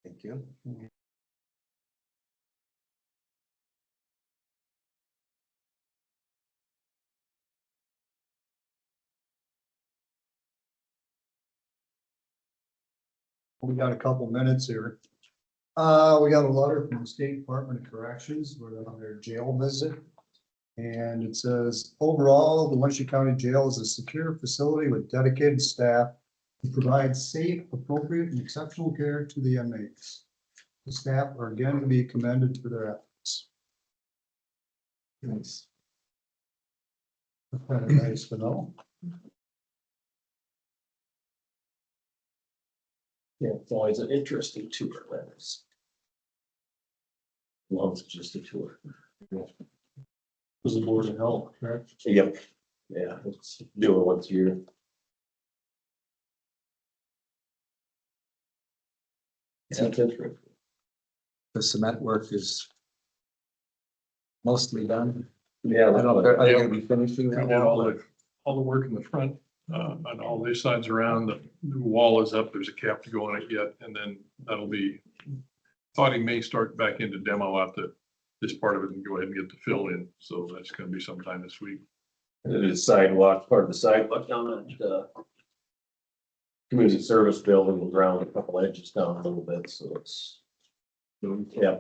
Thank you. We got a couple minutes here. We got a letter from the State Department of Corrections. We're on their jail visit. And it says, overall, the Winneshiek County Jail is a secure facility with dedicated staff who provide safe, appropriate, and exceptional care to the inmates. The staff are again to be commended for their efforts. Nice. That's kind of nice to know. Yeah, it's always an interesting tour, that is. As long as it's just a tour. Was the Board of Health, correct? Yep. Yeah, it's do it once a year. Yeah, it's interesting. The cement work is mostly done. Yeah. Are they gonna be finishing We that? did all the work in the front, on all these sides around, the wall is up, there's a cap to go on it yet, and then that'll be, thought he may start back into demo out this part of it and go ahead and get the fill in, so that's gonna be sometime this week. And it is sidewalk, part of the sidewalk down at community service building, will ground a couple edges down a little bit, so it's. Yeah.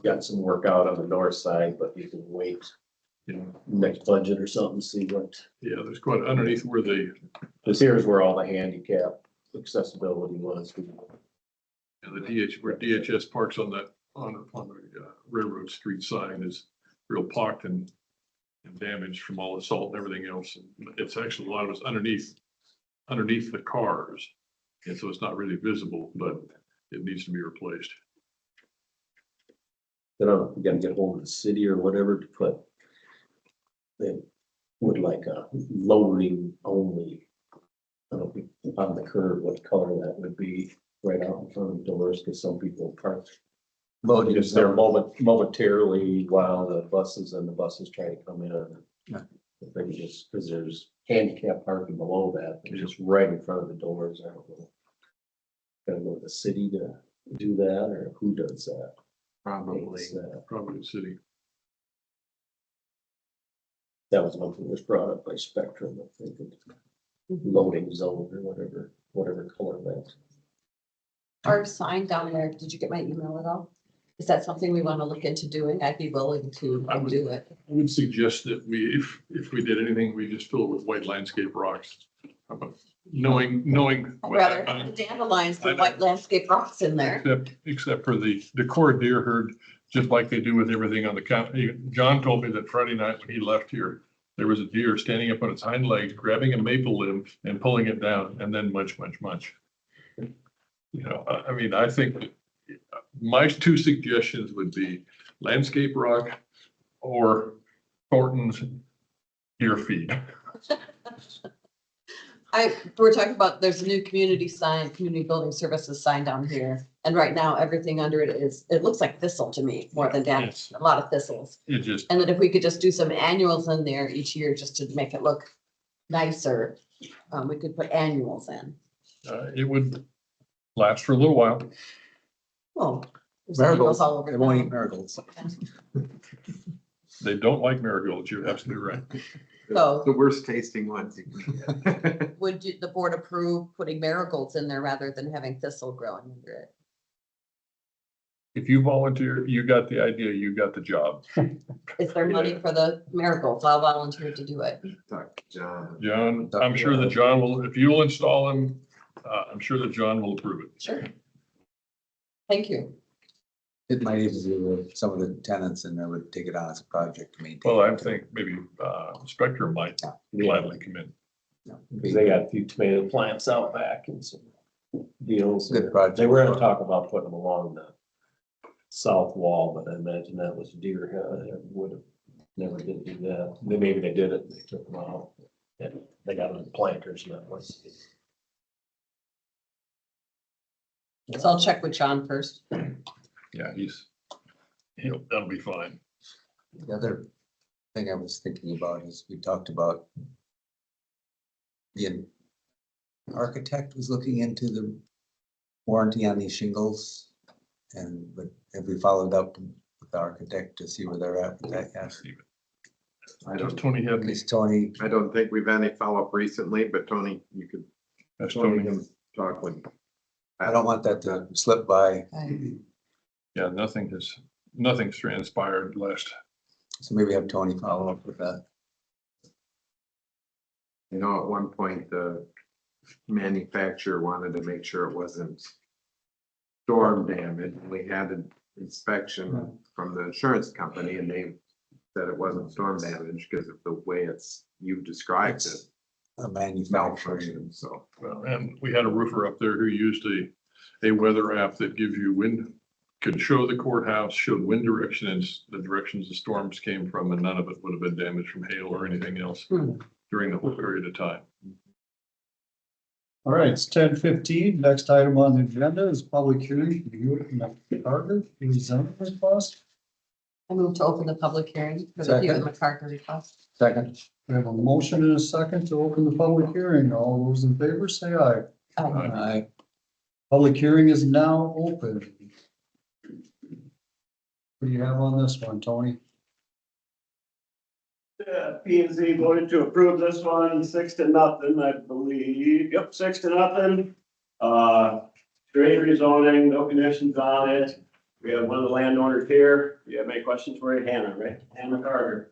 Got some work out on the north side, but you can wait, next budget or something, see what, Yeah, there's quite underneath where the, because here's where all the handicap accessibility was. And the where DHS parks on that, on the Railroad Street sign is real pocked and damaged from all the salt and everything else. And it's actually, a lot of it's underneath the cars. And so it's not really visible, but it needs to be replaced. I don't know, we gotta get hold of the city or whatever to put. They would like a lowering only. I don't know, on the curb, what color that would be right out in front of the doors, because some people park. Just there momentarily while the buses try to come in. Yeah. If they could just, because there's handicap parking below that, they're just right in front of the doors, I don't know. Gotta go to the city to do that, or who does that? Probably. It's, Probably the city. that was one thing that was brought up by Spectrum, I think, loading zone or whatever color that. Our sign down there, did you get my email at all? Is that something we want to look into doing? I'd be willing to I would- do it. I would suggest that we, if we did anything, we just fill it with white landscape rocks. How about knowing. I'd rather have dandelions than white landscape rocks in there. Except for the decor deer herd, just like they do with everything on the county. John told me that Friday night when he left here, there was a deer standing up on its hind legs, grabbing a maple limb and pulling it down, and then munch. You know, I mean, I think that my two suggestions would be landscape rock or Thornton's deer feed. We're talking about, there's a new community sign, community building services sign down here. And right now, everything under it it looks like thistle to me, more than damage, a lot of thistles. It just, And that if we could just do some annuals in there each year, just to make it look nicer, we could put annuals in. it would last for a little while. Well, there's annuals Marigolds, all over they won't eat town. marigolds. They don't like marigolds, you're absolutely right. So- The worst tasting ones. You can get. Would the board approve putting marigolds in there rather than having thistle growing under it? If you volunteer, you got the idea, you got the job. Is there money for the marigolds? I'll volunteer to do it. Talk to John. John, I'm sure that John will, if you'll install them, I'm sure that John will approve it. Sure. Thank you. It might even be with some of the tenants and they would take it on as a project to maintain. Well, I think maybe Spectrum might gladly come in. Because they got a few tomato plants out back and some deals. Good project. They were gonna talk about putting them along the south wall, but I imagine that was deer, would have never did do that. Maybe they did it, and they took them out. And they got them in planters and that was. So I'll check with John first. Yeah, that'll be fine. The other thing I was thinking about is we talked about the architect was looking into the warranty on these shingles. And but have we followed up with the architect to see where they're at with that? Yes. I Does don't, Tony have any? Is Tony, I don't think we've had any follow-up recently, but Tony, you could, That's Tony Tony. can talk with. I don't want that to slip by. Yeah, nothing's transpired last. So maybe have Tony follow up with that. You know, at one point, the manufacturer wanted to make sure it wasn't storm damage. We had an inspection from the insurance company and they said it wasn't storm damage because of the way you described it. A manufacturer. Malfunction, so. Well, and we had a roofer up there who used a weather app that gives you wind, could show the courthouse, showed wind direction and the directions the storms came from, and none of it would have been damaged from hail or anything else during the whole period of time. All right, it's 10:15. Next item on the agenda is public hearing for the Hewitt and McCargar rezoning request. I move to open the public hearing for the Second. Hewitt McCargar request. Second. We have a motion and a second to open the public hearing. All those in favor say aye. Aye. Public hearing is now open. What do you have on this one, Tony? P and Z voted to approve this one, 6-0, I believe. Yep, 6-0. Straight rezoning, no conditions on it. We have one of the landowners here. You have any questions for you? Hannah, right? Hannah McCargar.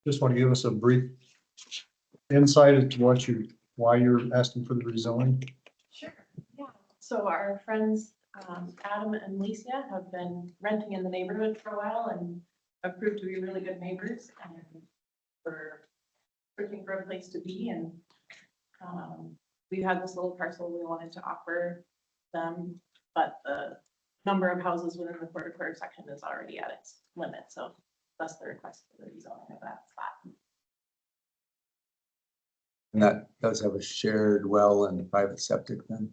Just want to give us a brief insight into what you why you're asking for the rezoning? Sure, yeah. So our friends, Adam and Licia have been renting in the neighborhood for a while and have proved to be really good neighbors and we're searching for a place to be and we had this little parcel we wanted to offer them, but the number of houses within the quarter section is already at its limit, so that's the request for the rezoning of that spot. And that does have a shared well and private septic then?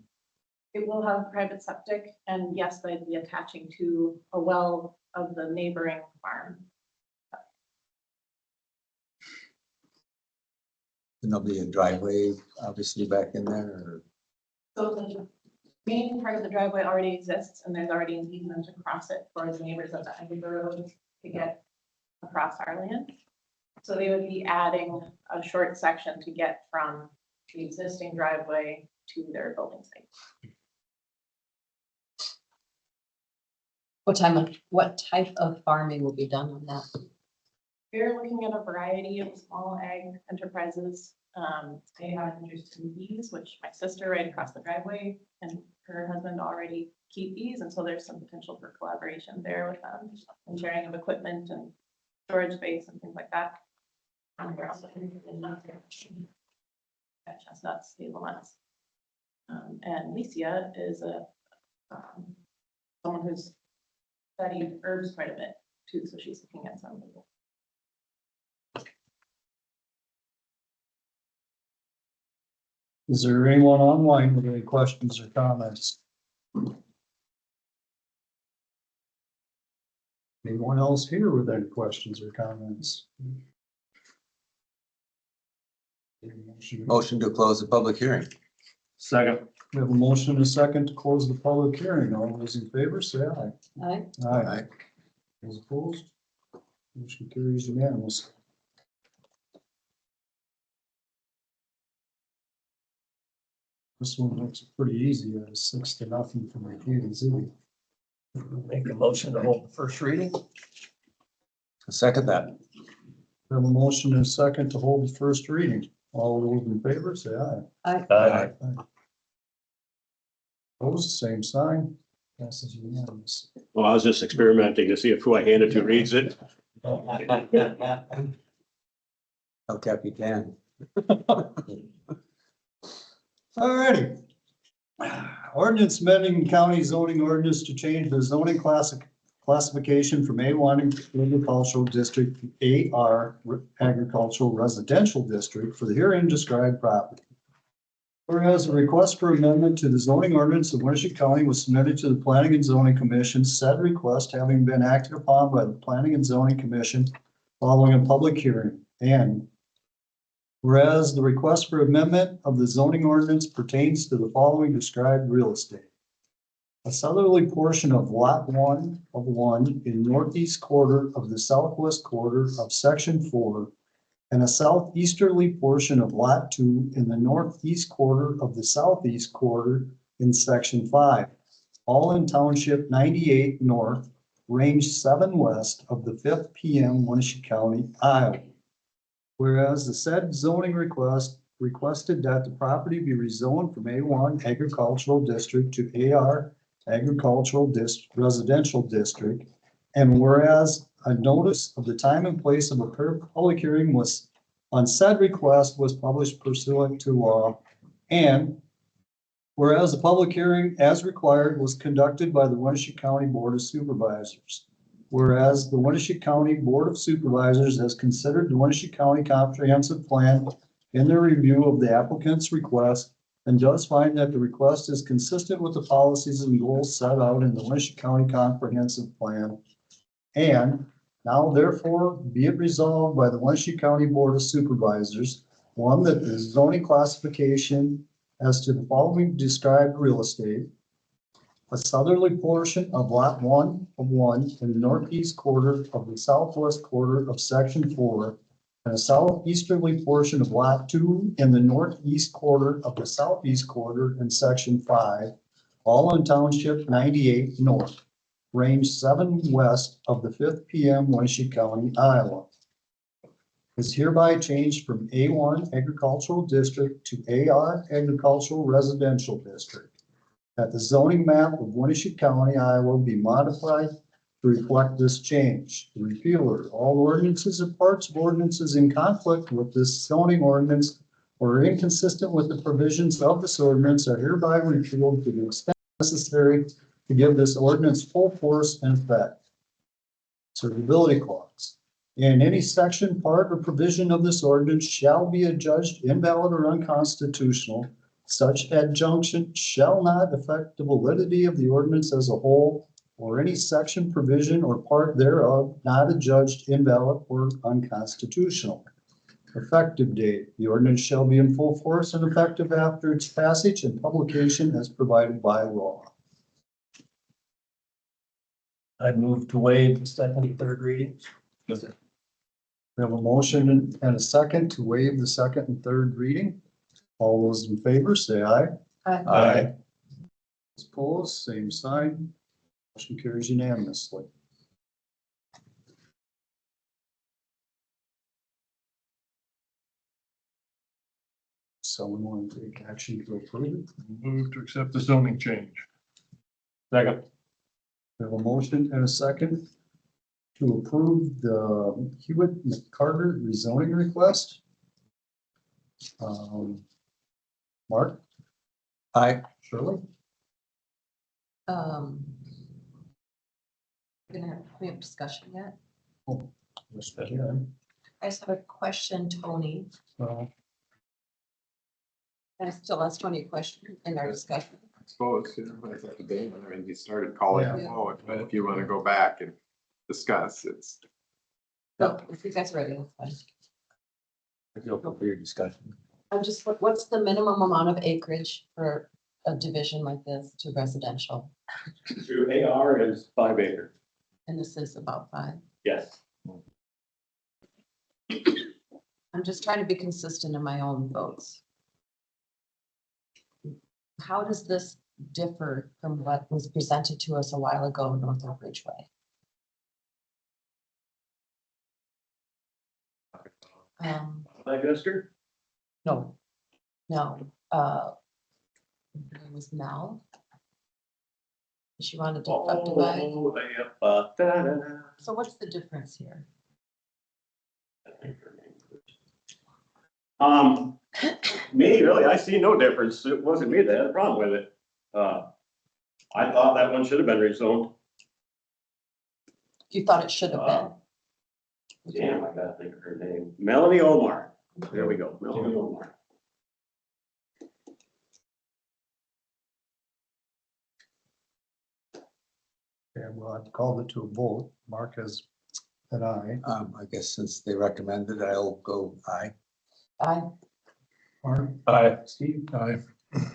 It will have private septic, and yes, they'd be attaching to a well of the neighboring farm. And there'll be a driveway obviously back in there or? So the main part of the driveway already exists, and there's already an easement across it for the neighbors of the Hewitt Road to get across our land. So they would be adding a short section to get from the existing driveway to their building site. What type of farming will be done on that? We're looking at a variety of small ag enterprises. They have an interest in bees, which my sister right across the driveway and her husband already keep bees. And so there's some potential for collaboration there with them and sharing of equipment and storage space and things like that. And we're also interested in chestnuts, hazelnuts. And Licia is someone who's studied herbs quite a bit too, so she's looking at some. Is there anyone online with any questions or comments? Anyone else here with any questions or comments? Motion to close the public hearing. Second. We have a motion and a second to close the public hearing. All those in favor, say aye. Aye. Aye. Those opposed? Motion carries unanimous. This one looks pretty easy, 6-0 from the Kansas. Make a motion to hold the first reading. Second that. We have a motion and a second to hold the first reading. All those in favor, say aye. Aye. Opposed, same sign. Passes unanimous. Well, I was just experimenting to see if who I handed to reads it. El Capitan. Alrighty. Ordinance amending county zoning ordinance to change the zoning classification from A1 agricultural district to AR agricultural residential district for the herein described property. Whereas a request for amendment to the zoning ordinance of Winneshiek County was submitted to the Planning and Zoning Commission, said request having been acted upon by the Planning and Zoning Commission following a public hearing. And whereas the request for amendment of the zoning ordinance pertains to the following described real estate. A southerly portion of lot 1 in northeast quarter of the southwest quarter of section 4 and a southeasterly portion of lot 2 in the northeast quarter of the southeast quarter in section 5, all in township 98 north, range 7 west of the 5th PM, Winneshiek County, Iowa. Whereas the said zoning requested that the property be rezoned from A1 agricultural district to AR agricultural residential district. And whereas a notice of the time and place of a public hearing was on said request was published pursuant to law. And whereas the public hearing as required was conducted by the Winneshiek County Board of Supervisors. Whereas the Winneshiek County Board of Supervisors has considered the Winneshiek County Comprehensive Plan in their review of the applicant's request and does find that the request is consistent with the policies and goals set out in the Winneshiek County Comprehensive Plan. And now therefore be it resolved by the Winneshiek County Board of Supervisors, one, that the zoning classification as to the following described real estate, a southerly portion of lot 1 in the northeast quarter of the southwest quarter of section 4, and a southeasterly portion of lot 2 in the northeast quarter of the southeast quarter in section 5, all in township 98 north, range 7 west of the 5th PM, Winneshiek County, Iowa. is hereby changed from A1 Agricultural District to AR Agricultural Residential District. That the zoning map of Winneshiek County, Iowa be modified to reflect this change. The repealer, all ordinances or parts of ordinances in conflict with this zoning ordinance or inconsistent with the provisions of this ordinance are hereby repealed to the extent necessary to give this ordinance full force and effect. Servability clause. In any section, part, or provision of this ordinance shall be adjudged invalid or unconstitutional. Such adjunction shall not affect the validity of the ordinance as a whole or any section, provision, or part thereof not adjudged invalid or unconstitutional. Effective date. The ordinance shall be in full force and effective after its passage and publication as provided by law. I move to waive the second and third readings. We have a motion and a second to waive the second and third reading. All those in favor, say aye. Aye. Opposed, same sign. Motion carries unanimously. Someone want to take action to approve it? Move to accept the zoning change. Second. We have a motion and a second to approve the Hewitt McCargar rezoning request. Mark? Aye. Shirley? We're we have discussion yet? Yes, we can. I just have a question, Tony. So, I still ask Tony a question in our discussion. I suppose, you know, it's up to Dave. I mean, you started calling Yeah. it forward, but if you want to go back and discuss, it's. No, if you guys are ready, that's fine. If you'll go for your discussion. I'm just, what's the minimum amount of acreage for a division like this to residential? To AR is 5 acres. And this is about 5. Yes. I'm just trying to be consistent in my own votes. How does this differ from what was presented to us a while ago in North Oak Ridgeway? Digester? No, her name was Mel. She wanted to subdivide. Oh, da-da-da. So what's the difference here? Me, really, I see no difference. It wasn't me that had a problem with it. I thought that one should have been rezoned. You thought it should have been. Damn, I gotta think of her name. Melanie Omar. There we go, Melanie Omar. and we'll have to call it to a vote. Mark has an aye. I guess since they recommended, I'll go aye. Aye. Mark? Aye. Steve? Aye.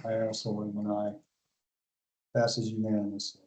I also am an aye. Passes unanimously.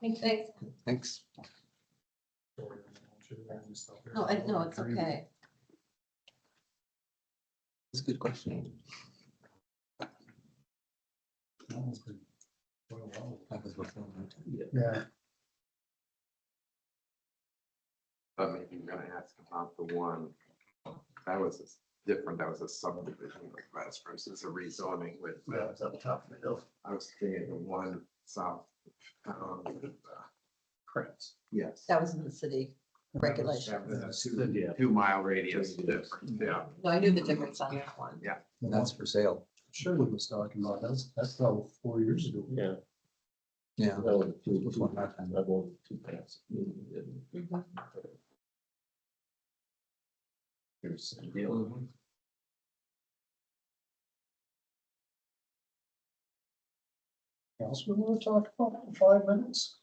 Thanks. Thanks. No, no, it's okay. It's a good question. That was before my time. Yeah, But maybe I'm gonna ask about the one, that was different, that was a subdivision request versus a rezoning with. Yeah, it's up top of the hill. I was thinking the one south. Correct. Yes. That was in the city regulation. That's 2 mile radius difference, yeah. No, I knew the difference on that one. Yeah. And that's for sale. Shirley was talking about, that's probably 4 years ago. Yeah. Yeah. That was two, Before my time. that was two paths. Mhm. Here's the deal. Else we want to talk about in 5 minutes?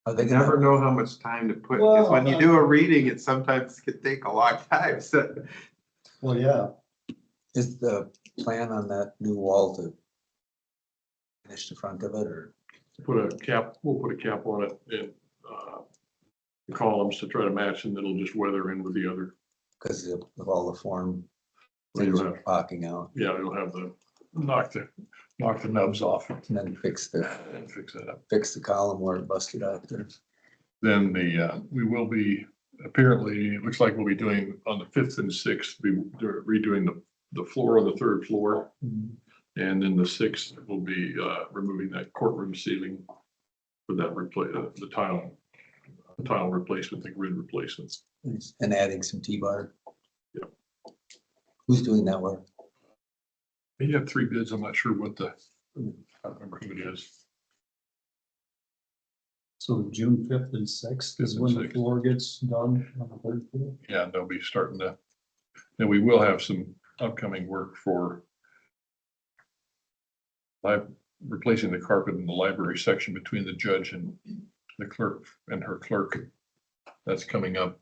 Are they You gonna, never know how much time to put, because when you do a reading, it sometimes can take a long time, so. Well, yeah, is the plan on that new wall to finish the front of it, or? We'll put a cap on it and, the columns to try to match, and it'll just weather in with the other. Because of all the form Well, things you'll are popping out, Yeah, you'll have knock the nubs off and then fix the and fix that up. column where it busted out there. Then we will be, apparently, it looks like we'll be doing on the 5th and 6th, be redoing the floor on the 3rd floor. And then the 6th will be removing that courtroom ceiling for that the tile replacement, the grid replacements. And adding some T-bar. Yep. Who's doing that work? He had 3 bids. I'm not sure I don't remember who it is. so June 5th and 6th is 5th and when the 6th. floor gets done on the 3rd floor. Yeah, they'll be starting to, and we will have some upcoming work for replacing the carpet in the library section between the judge and the clerk and her clerk. That's coming up.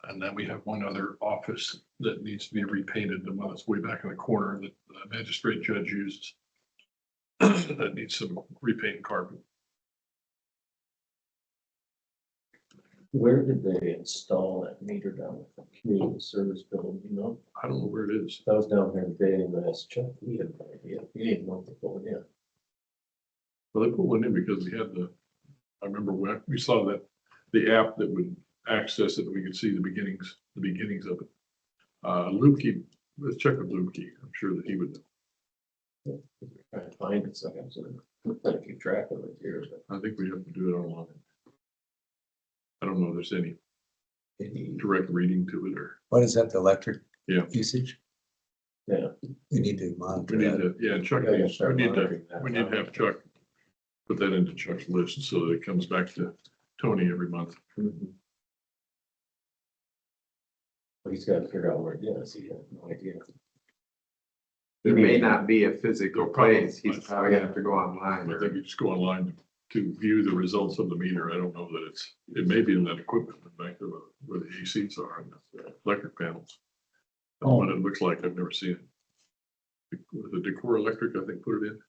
And then we have one other office that needs to be repainted, the one that's way back in the corner that the magistrate judge uses. That needs some repaint carpet. Where did they install that meter down at the community service building, you know? I don't know where it is. I was down there today and I asked Chuck, he had no idea, he didn't know what going in. Well, they put one in because we had I remember when we saw that the app that would access it, we could see the beginnings of it. Lukey, let's check with Lukey. I'm sure that he would know. Trying to find it, so I'm sort of trying to keep track of it here, but I think we have to do it online. I don't know if there's any direct reading to it or. What is that, the electric Yeah. usage? yeah. We need to monitor We need that. to, yeah, Chuck, Yeah, needs- start monitoring that. we need to have Chuck put that into Chuck's list so that it comes back to Tony every month. Mhm. But he's got to figure out where it is, he had no idea. There may not be a physical place, he's probably gonna have to go online. I think you just go online to view the results of the meter. I don't know that it may be in that equipment back there where the ACs are and the electric panels. That's what it looks like. I've never seen it. The Decor Electric, I think, put it in.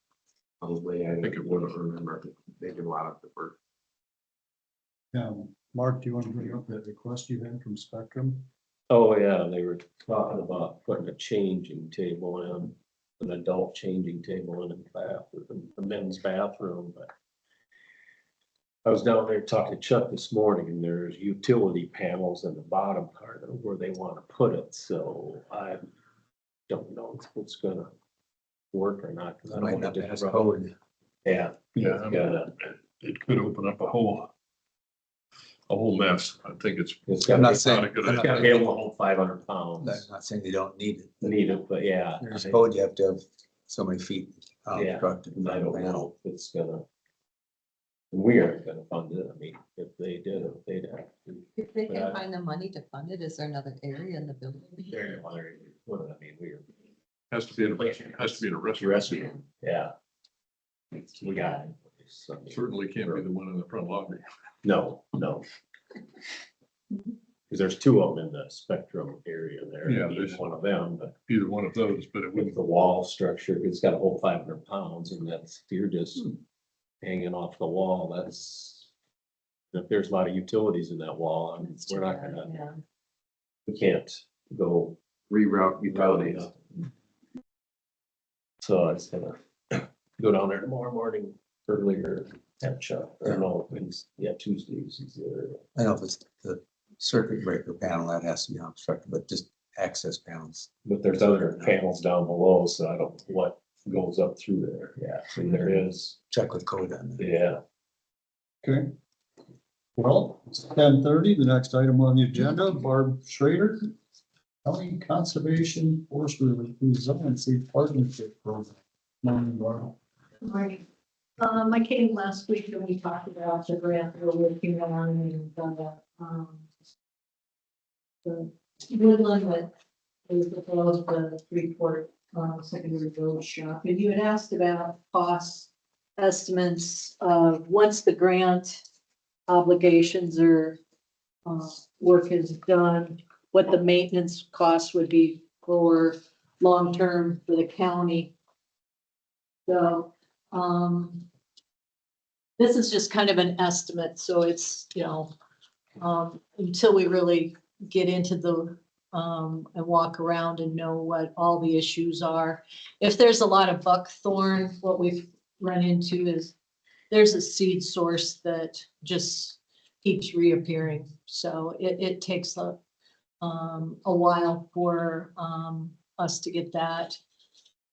Probably, I think it would was. remember, they did a lot of the work. Mark, do you want to bring up that request you had from Spectrum? Oh, yeah, they were talking about putting a changing table in, an adult changing table in the bathroom, the men's bathroom, but I was down there talking to Chuck this morning and there's utility panels in the bottom part of where they want to put it, so I don't know if it's gonna work or not. 'Cause I don't Might want not to pass just code. Yeah. Yeah, It's gotta- it could open up a whole mess. I think it's. It's I'm gotta not be- saying, a good I'm It's gotta not be able to hold 500 I'm pounds. not saying they don't need it. Need it, but yeah. There's I- code, you have to have so many feet. Yeah, constructed and I don't panel. know if it's gonna. We aren't gonna fund it, I mean, if they did it, they'd have to. If they But can I- find the money to fund it, is there another area in the building? What I mean, we're. Has to be in a restaurant. Rescue, yeah. We got it. So- Certainly can't be the one in the front lobby. No, no. Cause there's 2 of them in the spectrum area there. Yeah, Each there's- one of them, but Either one of those, but it with would, the wall structure, it's got a whole 500 pounds and that's, if you're just hanging off the wall, that's. If there's a lot of utilities in that wall, I mean, we're not gonna, Yeah. we can't go. Reroute utilities. So I was gonna go down there tomorrow morning earlier at Chuck, or no, it's, yeah, Tuesdays. He's there. I know if it's the circuit breaker panel, that has to be obstructed, but just access panels. But there's other panels down below, so I don't know what goes up through there. Yeah, so there is, Check with code on that. yeah. Okay. Well, it's 10:30, the next item on the agenda, Barb Schroeder, County Conservation Forestry Resiliency Partnership Program. Morning, Barb. Morning. I came last week and we talked about the grant we're working on and the woodland that is proposed, the Freeport secondary road shop. And you had asked about cost estimates of once the grant obligations or work is done, what the maintenance costs would be for long-term for the county. So, this is just kind of an estimate, so it's, you know, until we really get into the, and walk around and know what all the issues are. If there's a lot of buckthorn, what we've run into is there's a seed source that just keeps reappearing. So it takes a while for us to get that.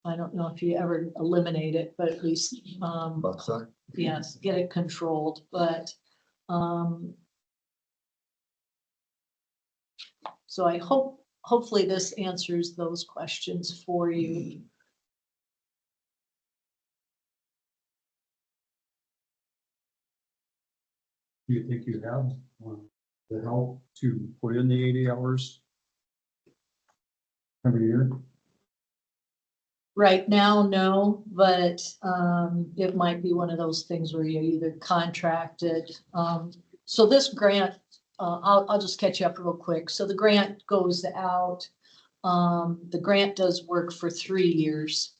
I don't know if you ever eliminate it, but at least, Buckthorn? yes, get it controlled, but, so I hopefully this answers those questions for you. Do you think you have the help to put in the 80 hours every year? Right now, no, but it might be one of those things where you either contracted. So this grant, I'll just catch you up real quick. So the grant goes out. The grant does work for 3 years.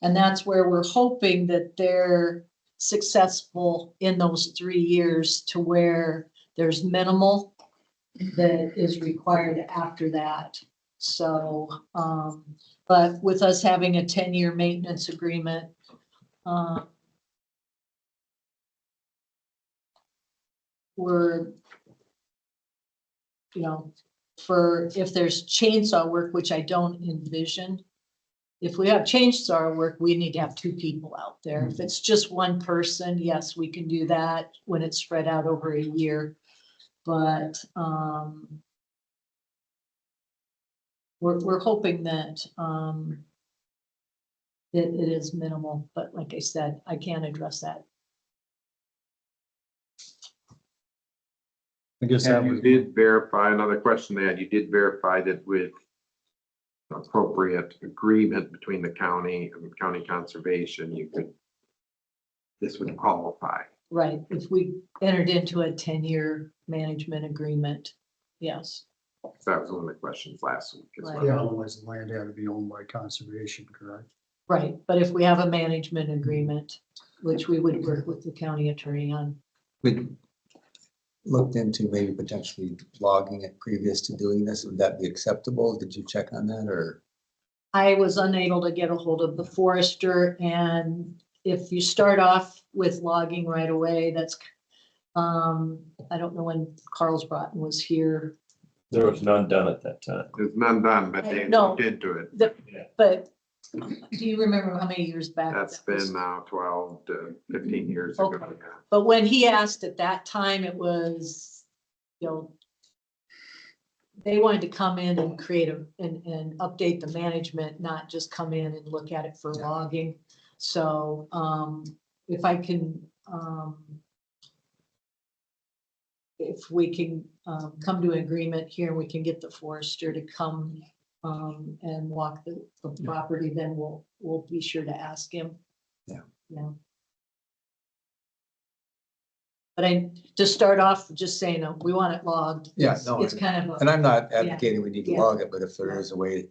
And that's where we're hoping that they're successful in those 3 years to where there's minimal that is required after that. So, but with us having a 10-year maintenance agreement, we're, you know, for if there's chainsaw work, which I don't envision, if we have chainsaw work, we need to have 2 people out there. If it's just one person, yes, we can do that when it's spread out over a year. But we're hoping that it is minimal, but like I said, I can't address that. I guess that And you was. did verify, another question they had, you did verify that with appropriate agreement between the county and county conservation, you could, this would qualify. Right, if we entered into a 10-year management agreement, yes. That was one of the questions last week as Right. well. Yeah, otherwise the land had to be owned by conservation, correct? Right, but if we have a management agreement, which we would work with the county attorney on. We looked into maybe potentially logging it previous to doing this. Would that be acceptable? Did you check on that or? I was unable to get a hold of the forester, and if you start off with logging right away, that's, I don't know when Carl's Broughton was here. There was none done at that time. There's none done, but they No. looked into it. But do you remember how many years back? That's that was? been now 12 to 15 years ago. Okay. Yeah. But when he asked at that time, it was, you know, they wanted to come in and create and update the management, not just come in and look at it for logging. So, if I can, if we can, come to an agreement here, we can get the forester to come, and walk the property, then we'll be sure to ask him. Yeah. Yeah. But to start off, just saying, we want it logged. Yeah, It's- no, It's kind of, And I'm not advocating we need to Yeah. log it, but if there is a way to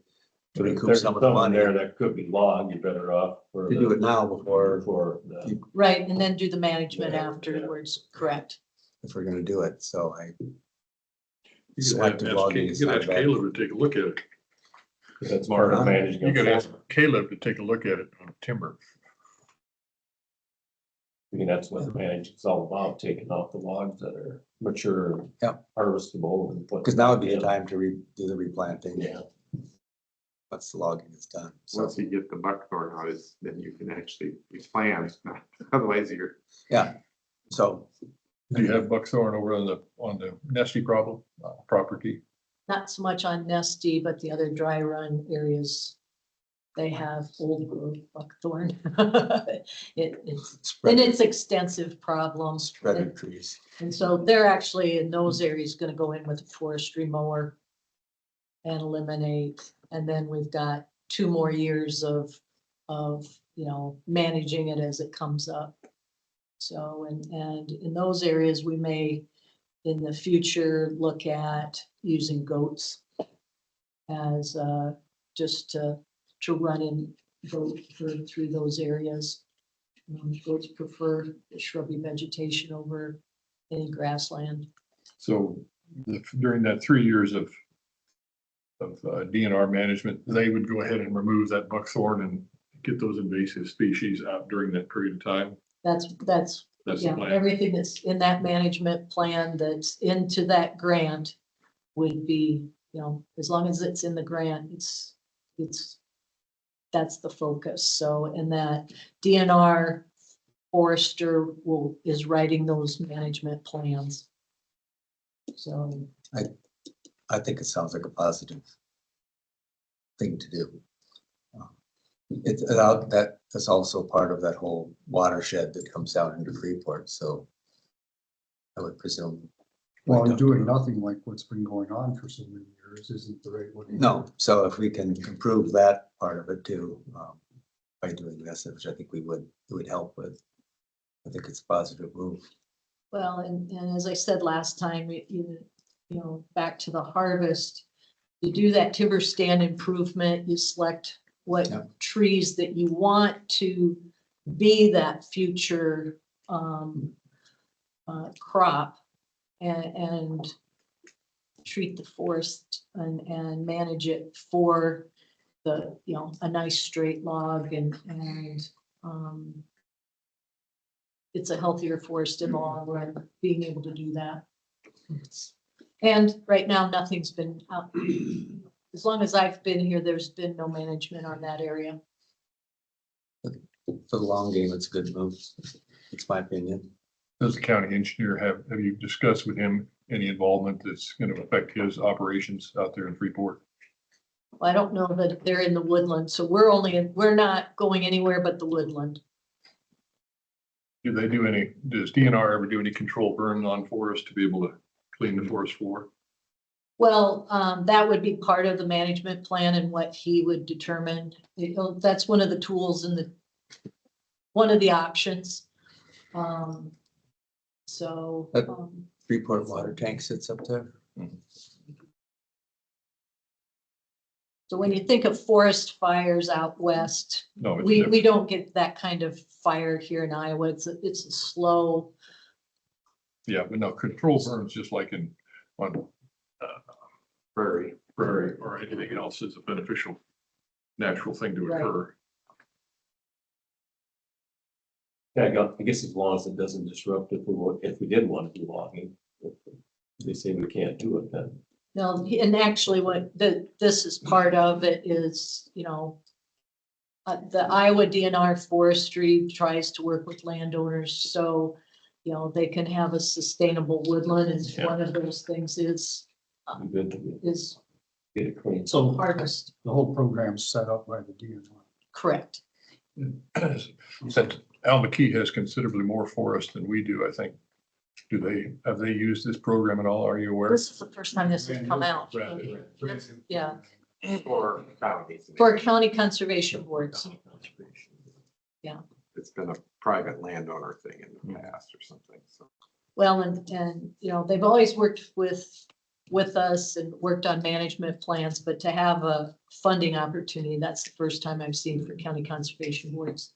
But if recoup there's some of the something money, there to that could be logged, you're better off for. do it now before, the- right, and then do the management Yeah, afterwards, correct? if we're gonna do it. So You could selective ask logging is you could not ask bad. Caleb to take a look at it. That's part of managing. You could ask Caleb to take a look at it on timber. I mean, that's what managing's all about, taking off the logs that are mature. Yep. Harvestable and. Because now would be the time to do the replanting. Yeah. Once the logging is done. So, Once you get the buckthorn out, then you can actually replant. Otherwise you're. yeah, so Do you have buckthorn over on the Nesty property? Not so much on Nesty, but the other dry run areas, they have old growth buckthorn. It's, and it's extensive problems. spreading trees. And so they're actually in those areas gonna go in with a forestry mower and eliminate, and then we've got 2 more years of, you know, managing it as it comes up. So, and in those areas, we may in the future look at using goats as just to run in goat through those areas. Goats prefer the shrubby vegetation over any grassland. So during that 3 years of DNR management, they would go ahead and remove that buckthorn and get those invasive species out during that period of time. That's the yeah, plan. everything that's in that management plan that's into that grant would be, as long as it's in the grant, that's the focus. So, and that DNR forester is writing those management plans. So. I think it sounds like a positive thing to do. That is also part of that whole watershed that comes down into Freeport, so I would presume. Well, doing nothing like what's been going on for so many years isn't the right way. No, so if we can improve that part of it too, by doing this, which I think it would help with. I think it's a positive move. Well, and as I said last time, back to the harvest, you do that timber stand improvement, you select what trees that you want to be that future crop and treat the forest and manage it for the, a nice straight log and it's a healthier forest in the long run, being able to do that. And right now, nothing's been out. As long as I've been here, there's been no management on that area. For the long game, it's a good move. It's my opinion. Does the county engineer have you discussed with him any involvement that's going to affect his operations out there in Freeport? Well, I don't know that they're in the woodland, so we're not going anywhere but the woodland. Does DNR ever do any control burn on forest to be able to clean the forest floor? Well, that would be part of the management plan and what he would determine. That's one of the tools and one of the options. Freeport water tank sits up there. So when you think of forest fires out west, No, we don't get that kind of fire here in Iowa. It's a slow. Yeah, but no, control burns just like on prairie or anything else is a beneficial natural thing to occur. Yeah, I guess as long as it doesn't disrupt if we did want to do logging. If they say we can't do it then. No, and actually this is part of it is, the Iowa DNR forestry tries to work with landowners so, they can have a sustainable woodland and one of those things is get it clean. So harvest. the whole program's set up by the DNR. Correct. Since Al McKee has considerably more forest than we do, I think. Have they used this program at all? Are you aware? This is the first time this has come out. Yeah. For counties. For county conservation boards. Yeah. It's been a private landowner thing in the past or something, so. Well, and they've always worked with us and worked on management plans, but to have a funding opportunity, that's the first time I've seen for county conservation boards.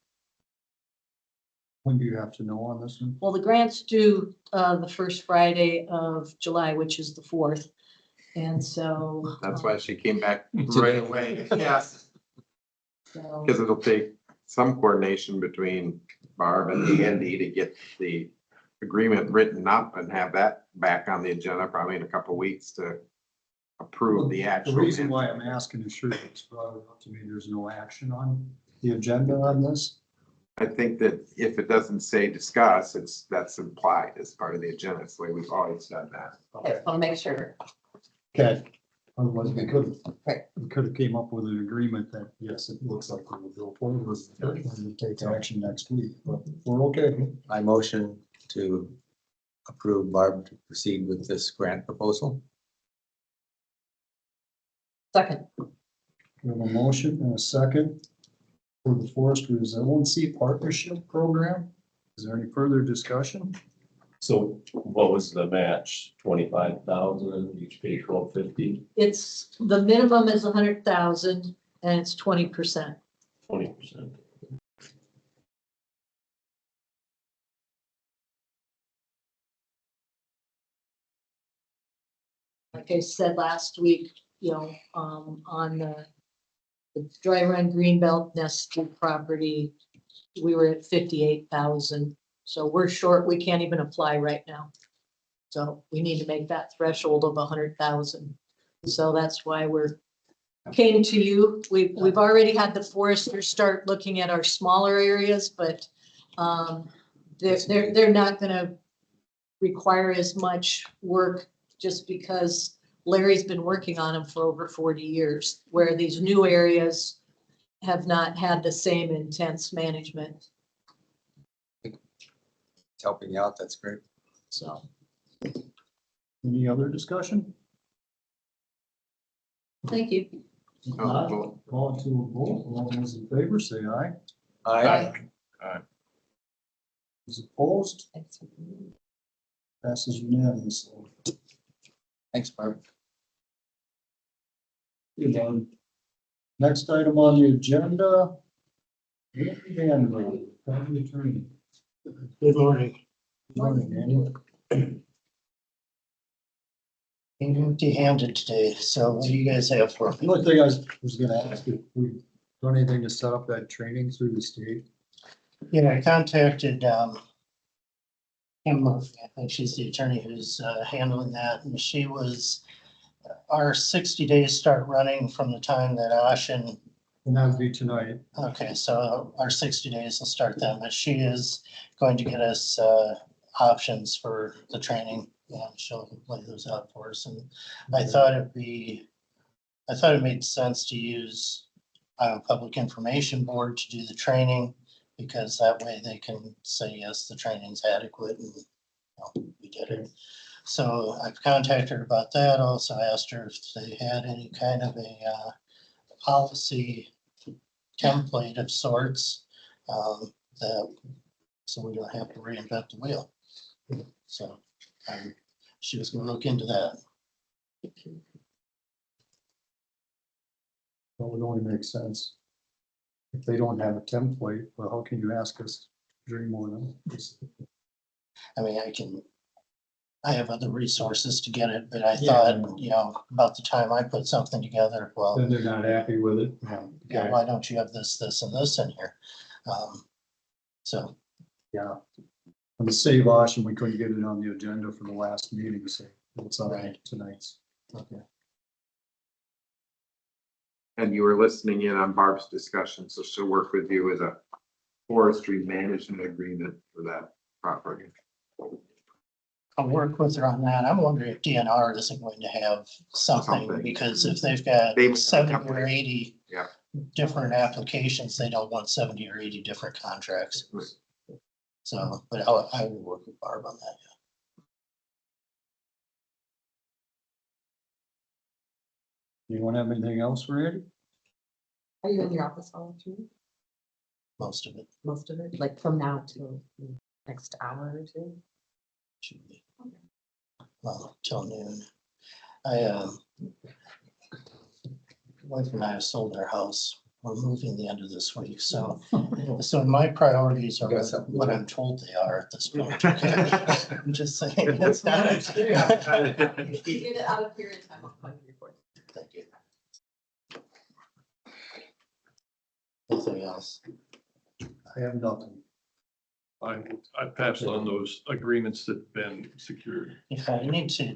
When do you have to know on this one? Well, the grant's due the first Friday of July, which is the 4th. And so. That's why she came back right away. Yes. Because it'll take some coordination between Barb and Andy to get the agreement written up and have that back on the agenda probably in a couple of weeks to approve the actual. The reason why I'm asking is sure it's brought it up to me, there's no action on the agenda on this. I think that if it doesn't say discuss, that's implied as part of the agenda. It's the way we've always done that. Okay, I'll make sure. Okay. Otherwise, we could have came up with an agreement that, yes, it looks like we will go forward and take action next week, but we're okay. I motion to approve Barb to proceed with this grant proposal. Second. We have a motion and a second for the Forest Resiliency Partnership Program. Is there any further discussion? So what was the match? 25,000, each pay 1250, It's, the minimum is 100,000 and it's 20%. 20%. Like I said last week, you know, on the dry run greenbelt nested property, we were at 58,000. So we're short. We can't even apply right now. So we need to make that threshold of 100,000. So that's why we're came to you. We've already had the foresters start looking at our smaller areas, but they're not going to require as much work just because Larry's been working on them for over 40 years, where these new areas have not had the same intense management. It's helping you out, that's great. So. Any other discussion? Thank you. If not, call to a vote. All those in favor, say aye. Aye. Those opposed? Passes unanimously. Thanks, Barb. Good one. Next item on the agenda. Andy Vanderbilt, county attorney. Good morning. Good morning, Andy. Empty-handed today, so what do you guys have for The me? only thing I was gonna ask if we've done anything to set up that training through the state. Yeah, I contacted, Kim Murphy, I think she's the attorney who's handling that, and she was, our 60 days start running from the time that Ashen. And that would be tonight. Okay, so our 60 days will start then, but she is going to get us options for the training. Yeah, she'll lay those out for us, and I thought it made sense to use a public information board to do the training, because that way they can say, yes, the training's adequate, and we did it. So I've contacted her about that. Also asked her if they had any kind of a policy template of sorts, that, so we don't have to reinvent the wheel. So she was gonna look into that. That would only make sense. If they don't have a template, well, how can you ask us to dream more than this? I mean, I have other resources to get it, but I thought, you know, about the time I put something together, well, Then they're not happy with it. yeah, why don't you have this, this, and this in here? So, Yeah. On the save option, we couldn't get it on the agenda for the last meeting, so it's all right tonight's. okay. And you were listening in on Barb's discussion, so she'll work with you with a forestry management agreement for that property. I'll work with her on that. I'm wondering if DNR isn't going to have something, because if they've got They would have a 70 or template. 80 Yeah. different applications, they don't want 70 or 80 different contracts. So, but I will work with Barb on that. Anyone have anything else for Andy? Are you in your office all afternoon? Most of it Most of it, like from now to the next hour or two? should be, well, till noon. I, wife and I have sold our house. We're moving the end of this week, so, so my priorities are what I'm told they are at this point. Okay? I'm just saying, it's not. Get it out of here in time, I'll call you report. Thank you. Anything else? I have nothing. I passed on those agreements that have been secured. If I need to,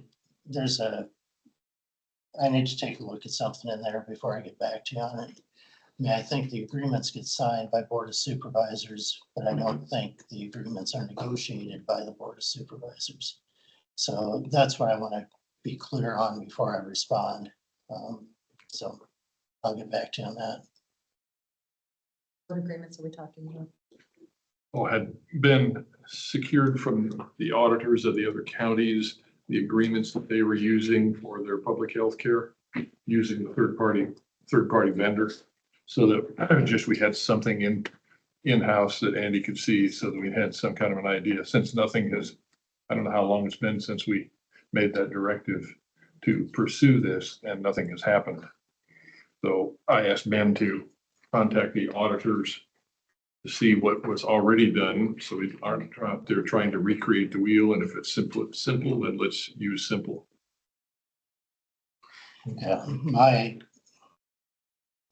I need to take a look at something in there before I get back to you on it. I mean, I think the agreements get signed by Board of Supervisors, but I don't think the agreements are negotiated by the Board of Supervisors. So that's what I want to be clear on before I respond. So I'll get back to you on that. What agreements are we talking about? Or had been secured from the auditors of the other counties, the agreements that they were using for their public health care, using the third party vendor. So that just we had something in in-house that Andy could see so that we had some kind of an idea, since nothing has, I don't know how long it's been since we made that directive to pursue this and nothing has happened. So I asked Ben to contact the auditors to see what was already done, so we aren't out there trying to recreate the wheel, and if it's simple, then let's use simple. Yeah,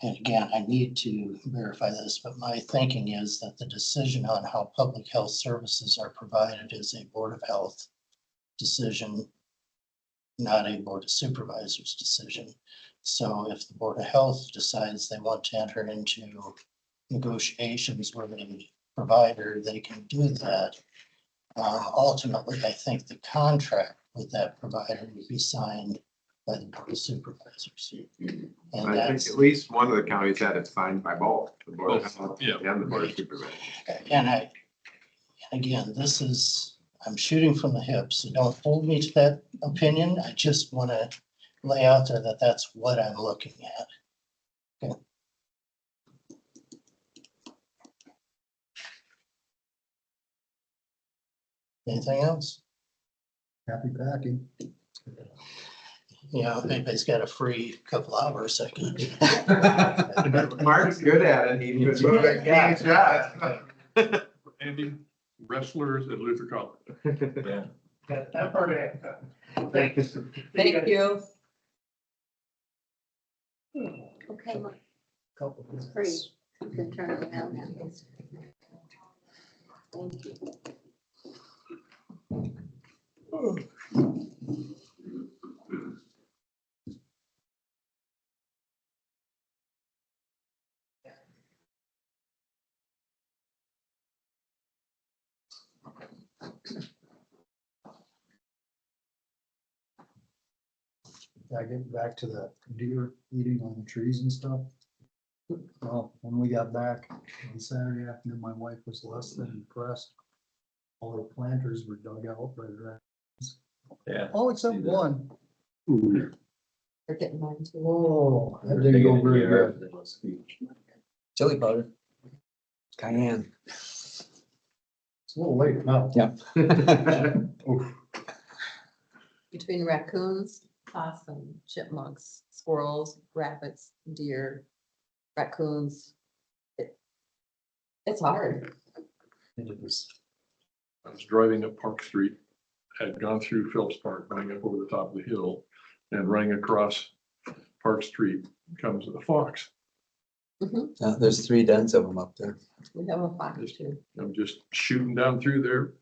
and again, I need to verify this, but my thinking is that the decision on how public health services are provided is a Board of Health decision, not a Board of Supervisors decision. So if the Board of Health decides they want to enter into negotiations with a provider, they can do that. Ultimately, I think the contract with that provider would be signed by the Board of Supervisors. And I think that's, at least one of the counties had it signed by both, the Board of Health Yeah. and the Board of Supervisors. and again, this is, I'm shooting from the hip, so don't hold me to that opinion. I just want to lay out there that that's what I'm looking at. Okay. Anything else? Happy packing. Yeah, if anybody's got a free couple hours, I can. Mark's good at it. He was a game shot. Andy, wrestlers at Luther College. Yeah. Thank you. Thank you. Okay, look, Couple of it's free. You can turn it around now. Thank you. I get back to the deer eating on the trees and stuff. Well, when we got back on Saturday afternoon, my wife was less than impressed. All the planters were dug out by the rats. Yeah. Oh, except one. They're getting mine too. Oh, that didn't go very good. Chili powder. Cayenne. It's a little late now. Yeah. Oof. Between raccoons, possum, chipmunks, squirrels, rabbits, deer, raccoons. It's hard. It was. I was driving up Park Street, had gone through Phillips Park, running up over the top of the hill, and running across Park Street comes a fox. There's 3 dens of them up there. We have a fox too. I'm just shooting down through there.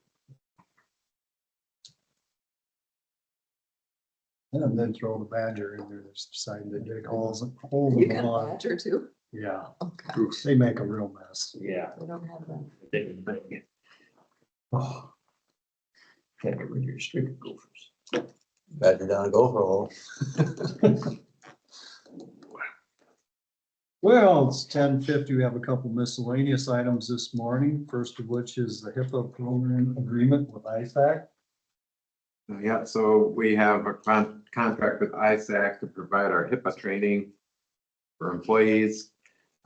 And then throw the badger in there, deciding to dig holes in You the got a lawn. badger too? Yeah, Oh, God. they make a real mess. Yeah. We don't have them. Oh, Can't get rid of your stupid gophers. Badger down a gopher hole. well, it's 10:50. We have a couple miscellaneous items this morning. First of which is the HIPAA program agreement with ISAC. Yeah, so we have a contract with ISAC to provide our HIPAA training for employees.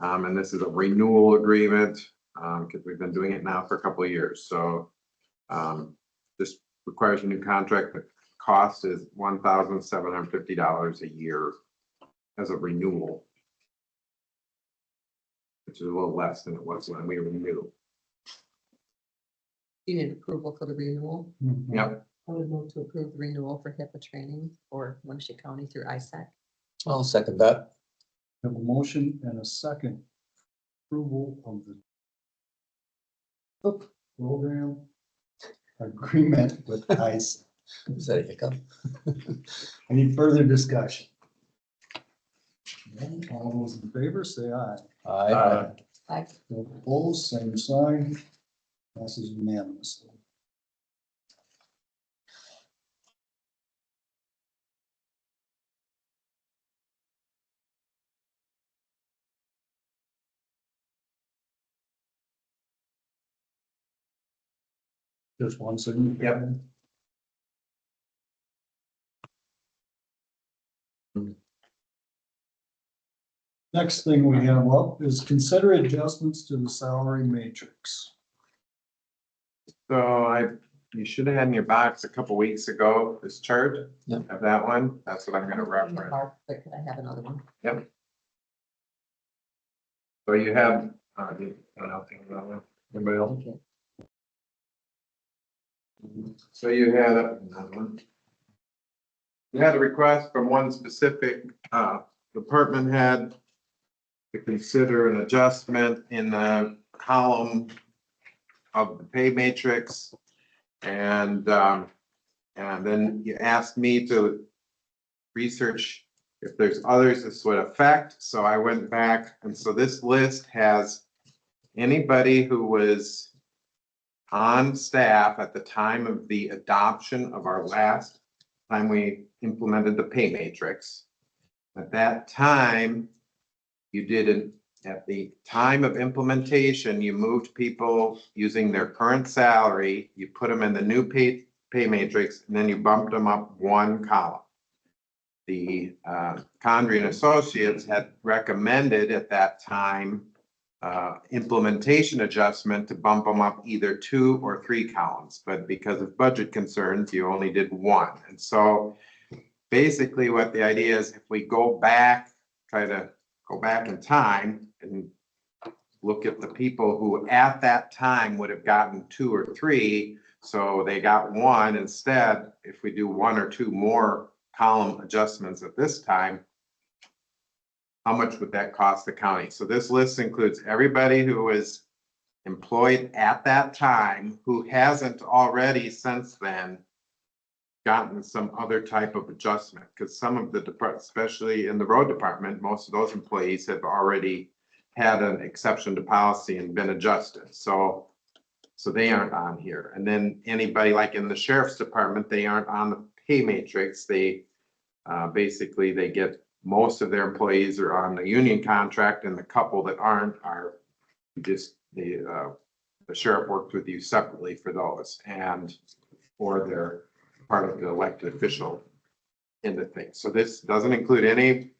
And this is a renewal agreement, because we've been doing it now for a couple of years. So this requires a new contract. The cost is $1,750 a year as a renewal, which is a little less than it was when we renewed. You need approval for the renewal. Yep. I would move to approve the renewal for HIPAA training for Winneshiek County through ISAC. I'll second that. Have a motion and a second approval of the program agreement with ISAC. Is that a hiccup? Any further discussion? All those in favor, say aye. Aye. Aye. Those opposed, same sign. Passes unanimously. Just one signature. Yep. Next thing we have up is consider adjustments to the salary matrix. So you should have had in your box a couple weeks ago, this chart Yep. of that one. That's what I'm gonna reference. Barb, but could I have another one? Yep. So you have, I don't think about that. Anybody else? Okay. So you had another one. You had a request from one specific, department head to consider an adjustment in the column of the pay matrix. And then you asked me to research if there's others this would affect. So I went back, and so this list has anybody who was on staff at the time of the adoption of our last time we implemented the pay matrix. At that time, you didn't, at the time of implementation, you moved people using their current salary, you put them in the new pay matrix, and then you bumped them up one column. The Condrey and Associates had recommended at that time implementation adjustment to bump them up either 2 or 3 columns, but because of budget concerns, you only did 1. And so basically what the idea is, if we go back, try to go back in time and look at the people who at that time would have gotten 2 or 3, so they got 1 instead. If we do 1 or 2 more column adjustments at this time, how much would that cost the county? So this list includes everybody who was employed at that time who hasn't already since then gotten some other type of adjustment, because some of the departments, especially in the road department, most of those employees have already had an exception to policy and been adjusted. So they aren't on here. And then anybody like in the sheriff's department, they aren't on the pay matrix. They basically they get, most of their employees are on the union contract, and the couple that aren't are just the sheriff worked with you separately for those, and or they're part of the elected official in the thing. So this doesn't include any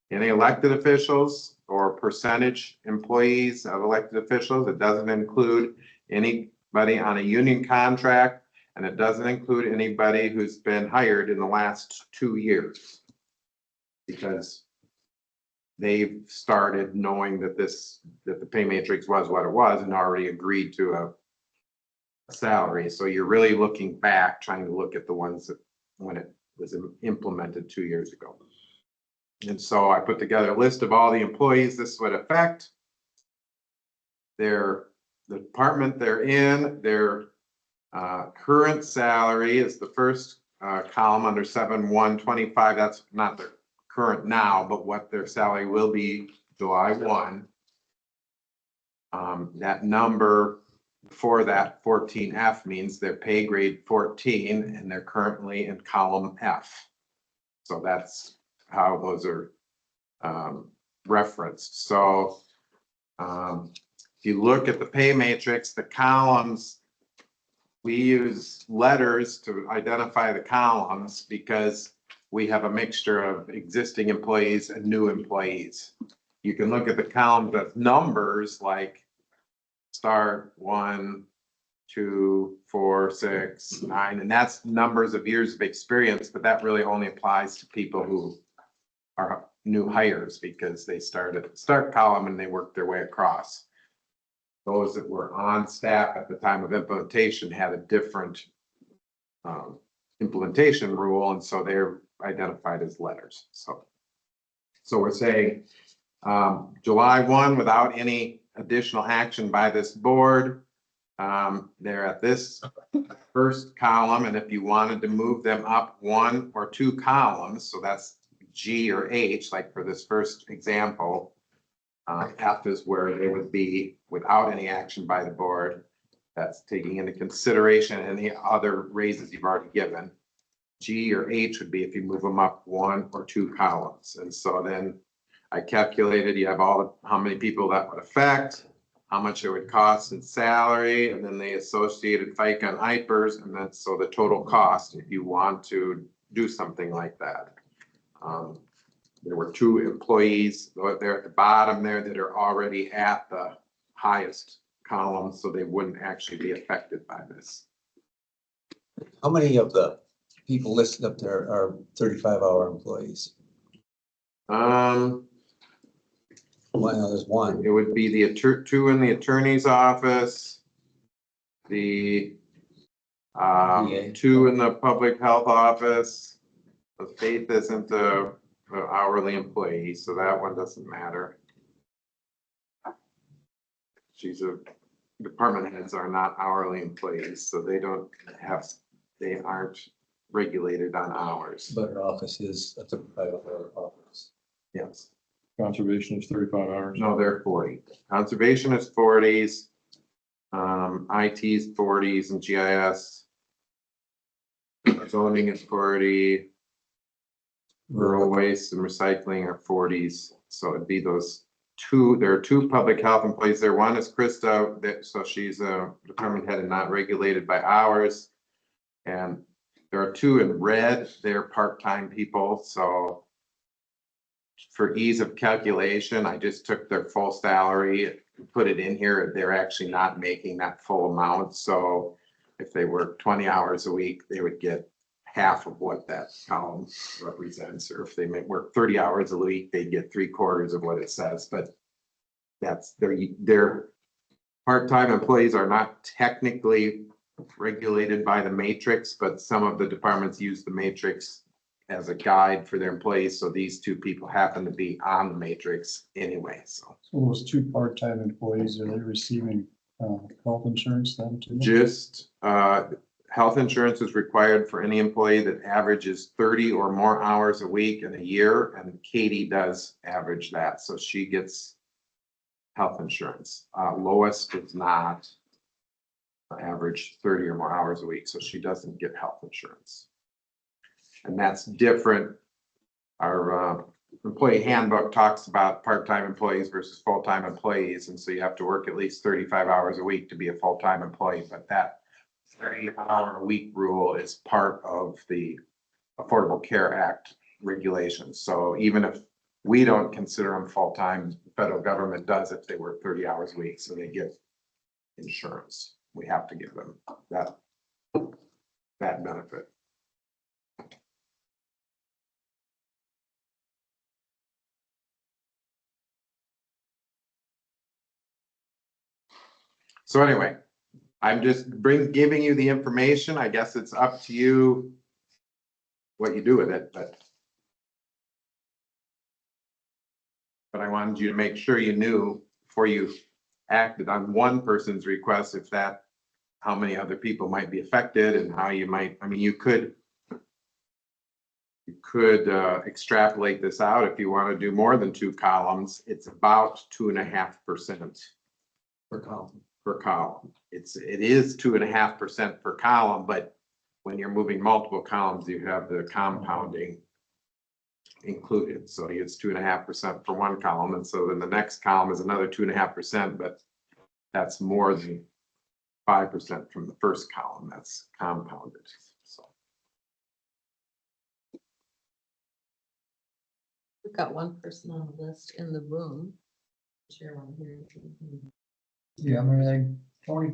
elected officials or percentage employees of elected officials. It doesn't include anybody on a union contract, and it doesn't include anybody who's been hired in the last 2 years. Because they've started knowing that the pay matrix was what it was and already agreed to a salary. So you're really looking back, trying to look at the ones that when it was implemented 2 years ago. And so I put together a list of all the employees this would affect, the department they're in, their current salary is the first column under 7/125. That's not their current now, but what their salary will be July 1. That number for that 14F means they're pay grade 14 and they're currently in column F. So that's how those are referenced. So if you look at the pay matrix, the columns, we use letters to identify the columns because we have a mixture of existing employees and new employees. You can look at the columns with numbers like start 1, 2, 4, 6, 9, and that's numbers of years of experience, but that really only applies to people who are new hires because they start at the start column and they work their way across. Those that were on staff at the time of implementation had a different implementation rule, and so they're identified as letters. So we're saying July 1 without any additional action by this board. They're at this first column, and if you wanted to move them up 1 or 2 columns, so that's G or H, like for this first example, F is where they would be without any action by the board. That's taking into consideration any other raises you've already given. G or H would be if you move them up 1 or 2 columns. And so then I calculated, you have how many people that would affect, how much it would cost in salary, and then the associated FICA and HIPAAs, and then so the total cost if you want to do something like that. there were 2 employees, they're at the bottom there that are already at the highest column, so they wouldn't actually be affected by this. How many of the people listed up there are 35-hour employees? Well, there's one. It would be the 2 in the attorney's office, the 2 in the public health office. The Faith isn't a hourly employee, so that one doesn't matter. Department heads are not hourly employees, so they aren't regulated on hours. But her office is a 35-hour office. Yes. Conservation is 35 hours. No, they're 40. Conservation is 40s. IT's 40s and GIS. Zoning is 40. Rural waste and recycling are 40s. So it'd be those 2. There are 2 public health employees there. One is Krista, so she's a department head and not regulated by hours. And there are 2 in red. They're part-time people. So for ease of calculation, I just took their full salary, put it in here. They're actually not making that full amount. So if they work 20 hours a week, they would get half of what that column represents. Or if they may work 30 hours a week, they'd get 3/4 of what it says. But that's their part-time employees are not technically regulated by the matrix, but some of the departments use the matrix as a guide for their employees. So these 2 people happen to be on the matrix anyway, so. So those 2 part-time employees, are they receiving health insurance then too? Just health insurance is required for any employee that averages 30 or more hours a week in a year, and Katie does average that, so she gets health insurance. Lois does not average 30 or more hours a week, so she doesn't get health insurance. And that's different. Our employee handbook talks about part-time employees versus full-time employees. And so you have to work at least 35 hours a week to be a full-time employee, but that 30-hour a week rule is part of the Affordable Care Act regulations. So even if we don't consider them full-time, the federal government does if they work 30 hours a week, so they get insurance. We have to give them that benefit. So anyway, I'm just giving you the information. I guess it's up to you what you do with it, but I wanted you to make sure you knew before you acted on one person's request, how many other people might be affected and how you might, I mean, you could extrapolate this out if you want to do more than 2 columns. It's about 2.5% Per column. per column. It is 2.5% per column, but when you're moving multiple columns, you have the compounding included. So it's 2.5% for one column. And so then the next column is another 2.5%, but that's more than 5% from the first column. That's compounded. So We've got one person on the list in the room. Share one here. Yeah, everything, Tony?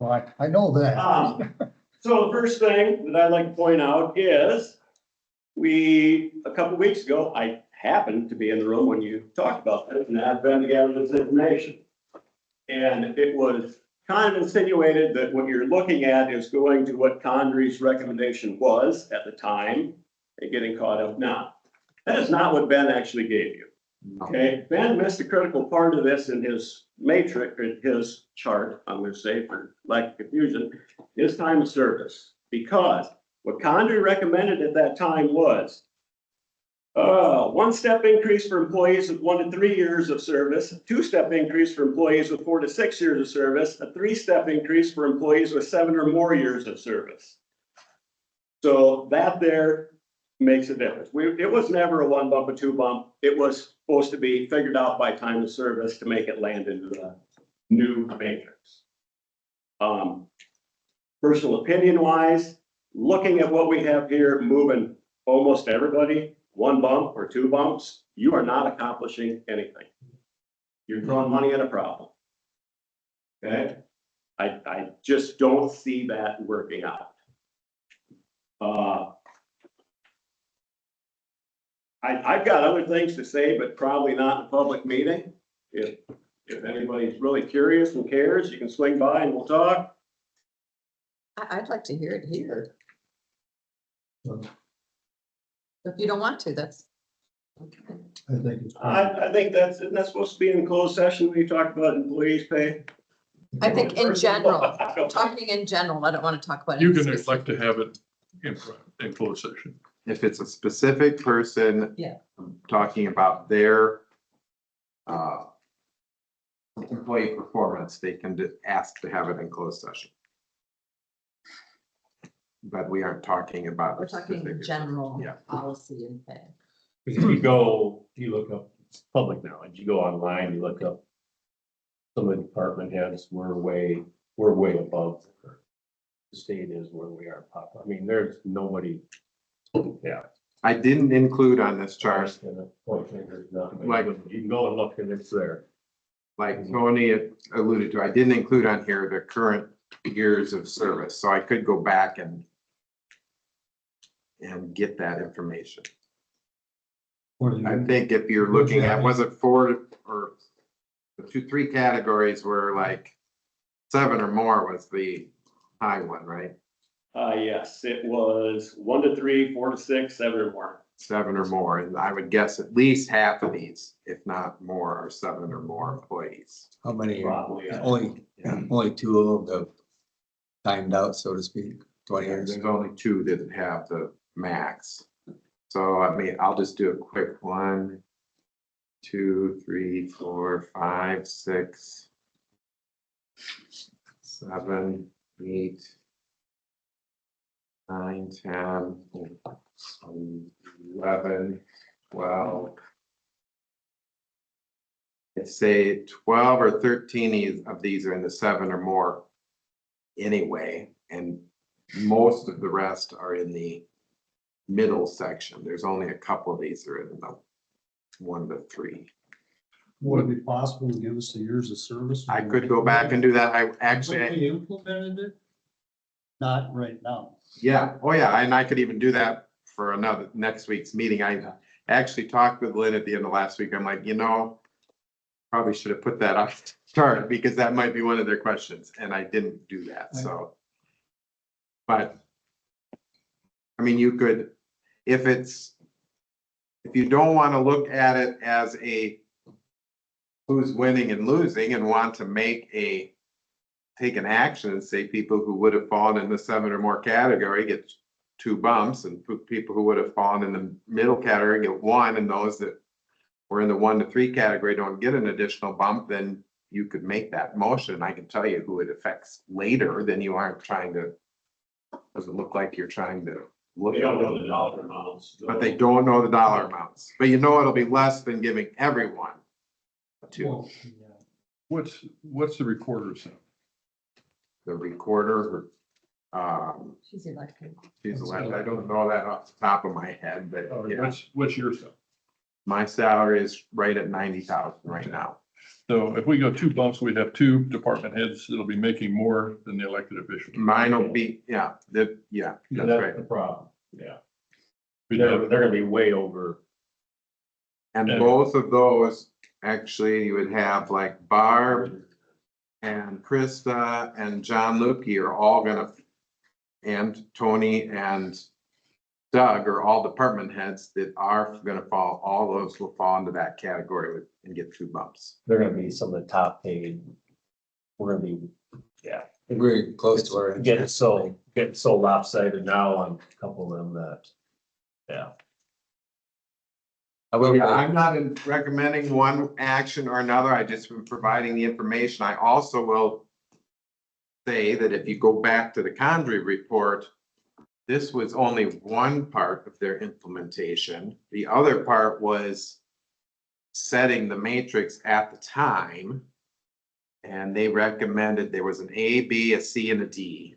Well, I know that. So the first thing that I'd like to point out is a couple of weeks ago, I happened to be in the room when you talked about this, and I've been together this information. And it was kind of insinuated that what you're looking at is going to what Condry's recommendation was at the time and getting caught up now. That is not what Ben actually gave you. Okay, Ben missed a critical part of this in his matrix, or his chart, I'm going to say for lack of confusion, his time of service. Because what Condry recommended at that time was 1-step increase for employees with 1 to 3 years of service, 2-step increase for employees with 4 to 6 years of service, a 3-step increase for employees with 7 or more years of service. So that there makes a difference. It was never a 1 bump, a 2 bump. It was supposed to be figured out by time of service to make it land into the new matrix. Personal opinion wise, looking at what we have here, moving almost everybody, one bump or two bumps, you are not accomplishing anything. You're throwing money at a problem. Okay? I just don't see that working out. I've got other things to say, but probably not in a public meeting. If anybody's really curious and cares, you can swing by and we'll talk. I'd like to hear it here. If you don't want to, that's. Okay. I think it's. I think that's supposed to be in closed session when you talk about employees' pay. I think in general, talking in general, I don't want to talk about. You any can specific- elect to have it in closed session. If it's a specific person. Yeah. Talking about their employee performance, they can ask to have it in closed session. But we aren't talking about. We're talking in general Yeah. policy and pay. If you look up, it's public knowledge, you go online, you look up some of the department heads, we're way above. The state is where we are, Papa. I mean, there's nobody, yeah. I didn't include on this chart, Like, you can go and look and it's there. like Tony alluded to, I didn't include on here the current years of service, so I could go back and get that information. I think if you're looking at, was it 4 or the 3 categories were like 7 or more was the high one, right? Yes, it was 1 to 3, 4 to 6, 7 or more. 7 or more, and I would guess at least half of these, if not more, are 7 or more employees. How many? Probably, yeah. Only 2 of them have timed out, so to speak, 20 years. There's only 2 that have the max. So I mean, I'll just do a quick 1, 2, 3, 4, 5, 6, 7, 8, 9, 10, 11, 12. I'd say 12 or 13 of these are in the 7 or more anyway, and most of the rest are in the middle section. There's only a couple of these that are in the 1 to 3. Would it be possible to give us the years of service? I could go back and do that. I actually, When we implemented it? Not right now. yeah, oh yeah, and I could even do that for next week's meeting. I actually talked with Lynn at the end of last week. I'm like, probably should have put that on the chart because that might be one of their questions, and I didn't do that, so. But, I mean, you could, if you don't want to look at it as a who's winning and losing and want to take an action and say people who would have fallen in the 7 or more category get 2 bumps, and people who would have fallen in the middle category get 1, and those that were in the 1 to 3 category don't get an additional bump, then you could make that motion. I can tell you who it affects later. Then you aren't trying to, doesn't look like you're trying to look. They don't know the dollar amounts. But they don't know the dollar amounts, but it'll be less than giving everyone a 2. What's the recorder say? The recorder, She's elected. she's elected. I don't know that off the top of my head, but yeah. What's your stuff? My salary is right at 90,000 right now. So if we go 2 bumps, we'd have 2 department heads that'll be making more than the elected officials. Mine will be, that's right. the problem, yeah. They're gonna be way over. And both of those, actually, you would have like Barb and Krista and John Lukey are all and Tony and Doug are all department heads that are gonna fall, all those will fall into that category and get 2 bumps. They're gonna be some of the top paid. We're gonna be, yeah. Very close to our. Getting so lopsided now on a couple of them that, yeah. Yeah, I'm not recommending one action or another. I just been providing the information. I also will say that if you go back to the Condrey report, this was only one part of their implementation. The other part was setting the matrix at the time. And they recommended there was an A, B, a C, and a D.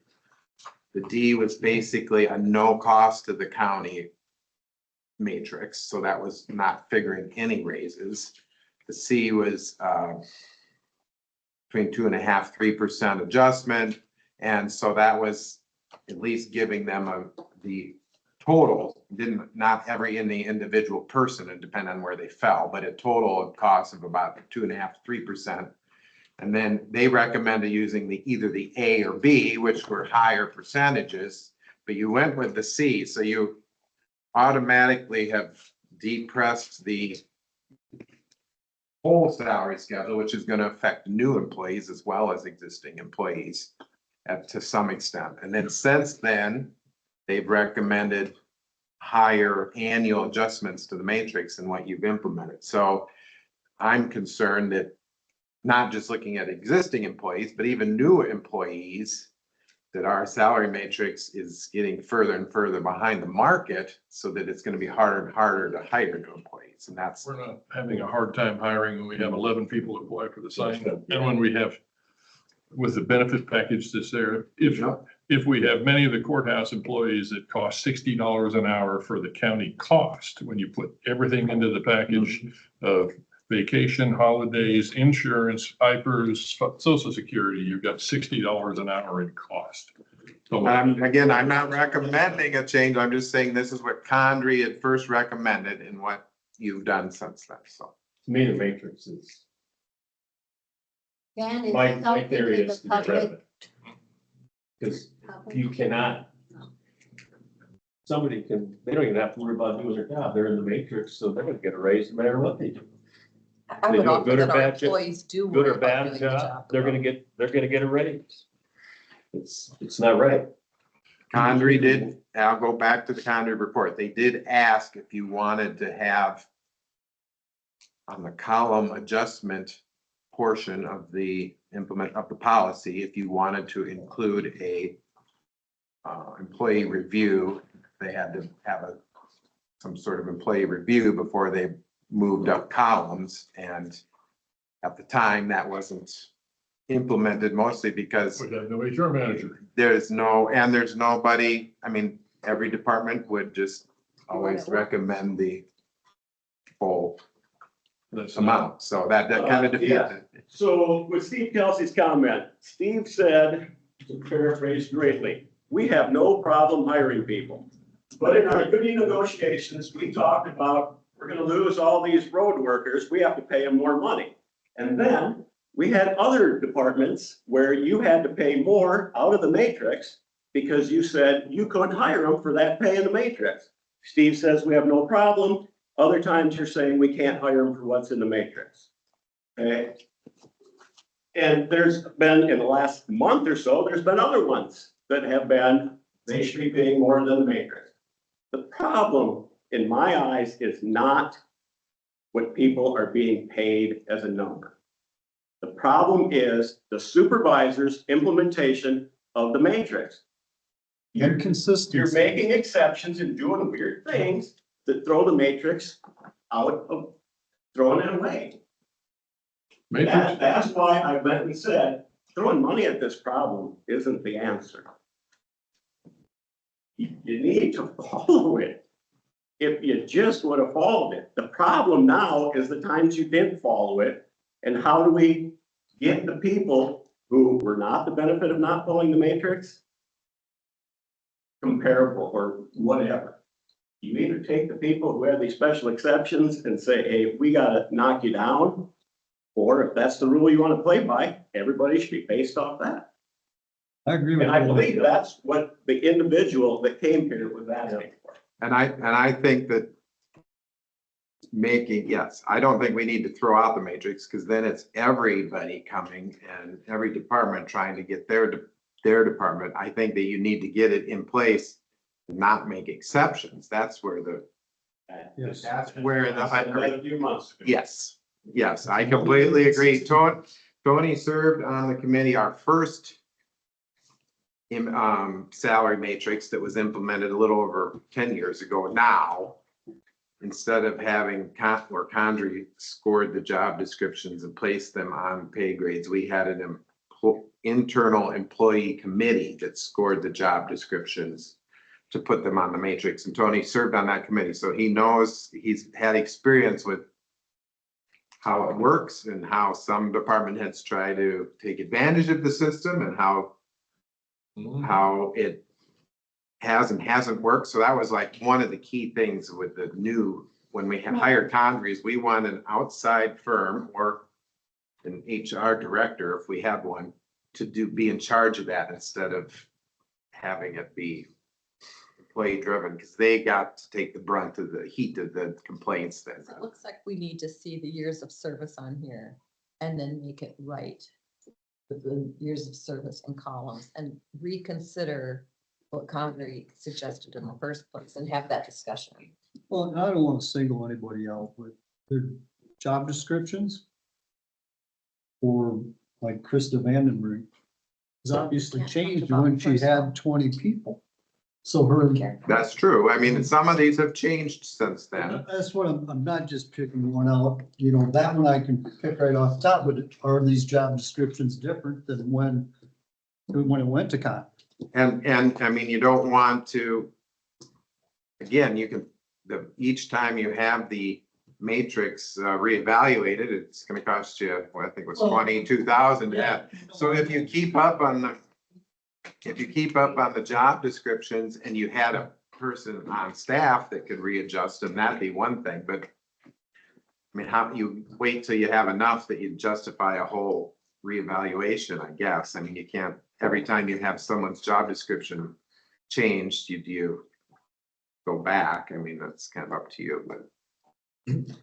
The D was basically a no cost to the county matrix, so that was not figuring any raises. The C was between 2.5%, 3% adjustment. And so that was at least giving them the total, not every individual person, it depended on where they fell, but a total cost of about 2.5% to 3%. And then they recommended using either the A or B, which were higher percentages, but you went with the C, so you automatically have depressed the whole salary schedule, which is going to affect new employees as well as existing employees to some extent. And then since then, they've recommended higher annual adjustments to the matrix than what you've implemented. So I'm concerned that not just looking at existing employees, but even new employees, that our salary matrix is getting further and further behind the market, so that it's going to be harder and harder to hire new employees. And that's, We're not having a hard time hiring when we have 11 people apply for the sign, and when we have, with the benefit package that's there, if we have many of the courthouse employees that cost $60 an hour for the county cost, when you put everything into the package of vacation, holidays, insurance, IPERS, social security, you've got $60 an hour in cost. So again, I'm not recommending a change. I'm just saying this is what Condrey had first recommended and what you've done since then. So To me, the matrix is, Dan, is my something theory to the is to be public? relevant. Because you cannot, somebody can, they don't even have to worry about doing their job. They're in the matrix, so they're gonna get a raise no matter what they do. I They would do a offer good or that our bad job- employees do. Good worry or about bad doing the job, they're gonna get a raise. It's not right. Condrey did, I'll go back to the Condrey report. They did ask if you wanted to have on the column adjustment portion of the policy, if you wanted to include a employee review. They had to have some sort of employee review before they moved up columns, and at the time that wasn't implemented, mostly because we have no HR manager. there's nobody. I mean, every department would just always recommend the full amount, so that kind of defeats it. So with Steve Kelsey's comment, Steve said, to paraphrase greatly, we have no problem hiring people. But in our union negotiations, we talked about, we're gonna lose all these road workers, we have to pay them more money. And then we had other departments where you had to pay more out of the matrix because you said you couldn't hire them for that pay in the matrix. Steve says we have no problem. Other times you're saying we can't hire them for what's in the matrix. Okay. And there's been, in the last month or so, there's been other ones that have been, they should be paying more than the matrix. The problem, in my eyes, is not what people are being paid as a number. The problem is the supervisor's implementation of the matrix. You're making exceptions and doing weird things that throw the matrix out of, throwing it away. That's why I went and said, throwing money at this problem isn't the answer. You need to follow it. If you just would have followed it. The problem now is the times you didn't follow it, and how do we get the people who were not the benefit of not following the matrix comparable or whatever. You either take the people who have these special exceptions and say, hey, we gotta knock you down, or if that's the rule you want to play by, everybody should be based off that. I agree with And you. I believe that's what the individual that came here was asking for. And I think that yes, I don't think we need to throw out the matrix, because then it's everybody coming and every department trying to get their department. I think that you need to get it in place and not make exceptions. That's where that's where yes, I completely agree. Tony served on the committee, our first salary matrix that was implemented a little over 10 years ago now. Instead of having where Condrey scored the job descriptions and placed them on pay grades, we had an internal employee committee that scored the job descriptions to put them on the matrix, and Tony served on that committee, so he knows, he's had experience with how it works and how some department heads try to take advantage of the system and how it has and hasn't worked. So that was like one of the key things with the new, when we have hired Condrey's, we want an outside firm or an HR director, if we have one, to be in charge of that instead of having it be employee driven, because they got to take the brunt of the heat of the complaints that. It looks like we need to see the years of service on here and then make it right. With the years of service in columns and reconsider what Connery suggested in the first place and have that discussion. Well, I don't want to single anybody out, but their job descriptions for like Krista Vandenbrink has obviously changed when she had 20 people. So her. That's true. I mean, some of these have changed since then. That's what I'm not just picking one out, you know, that one I can pick right off the top, but are these job descriptions different than when it went to con? And I mean, you don't want to, again, you can, each time you have the matrix reevaluated, it's gonna cost you, well, I think it was 22,000. Yeah. So if you keep up on the job descriptions and you had a person on staff that could readjust them, that'd be one thing, but I mean, how you wait till you have enough that you justify a whole reevaluation, I guess. I mean, you can't, every time you have someone's job description changed, you go back. I mean, that's kind of up to you, but.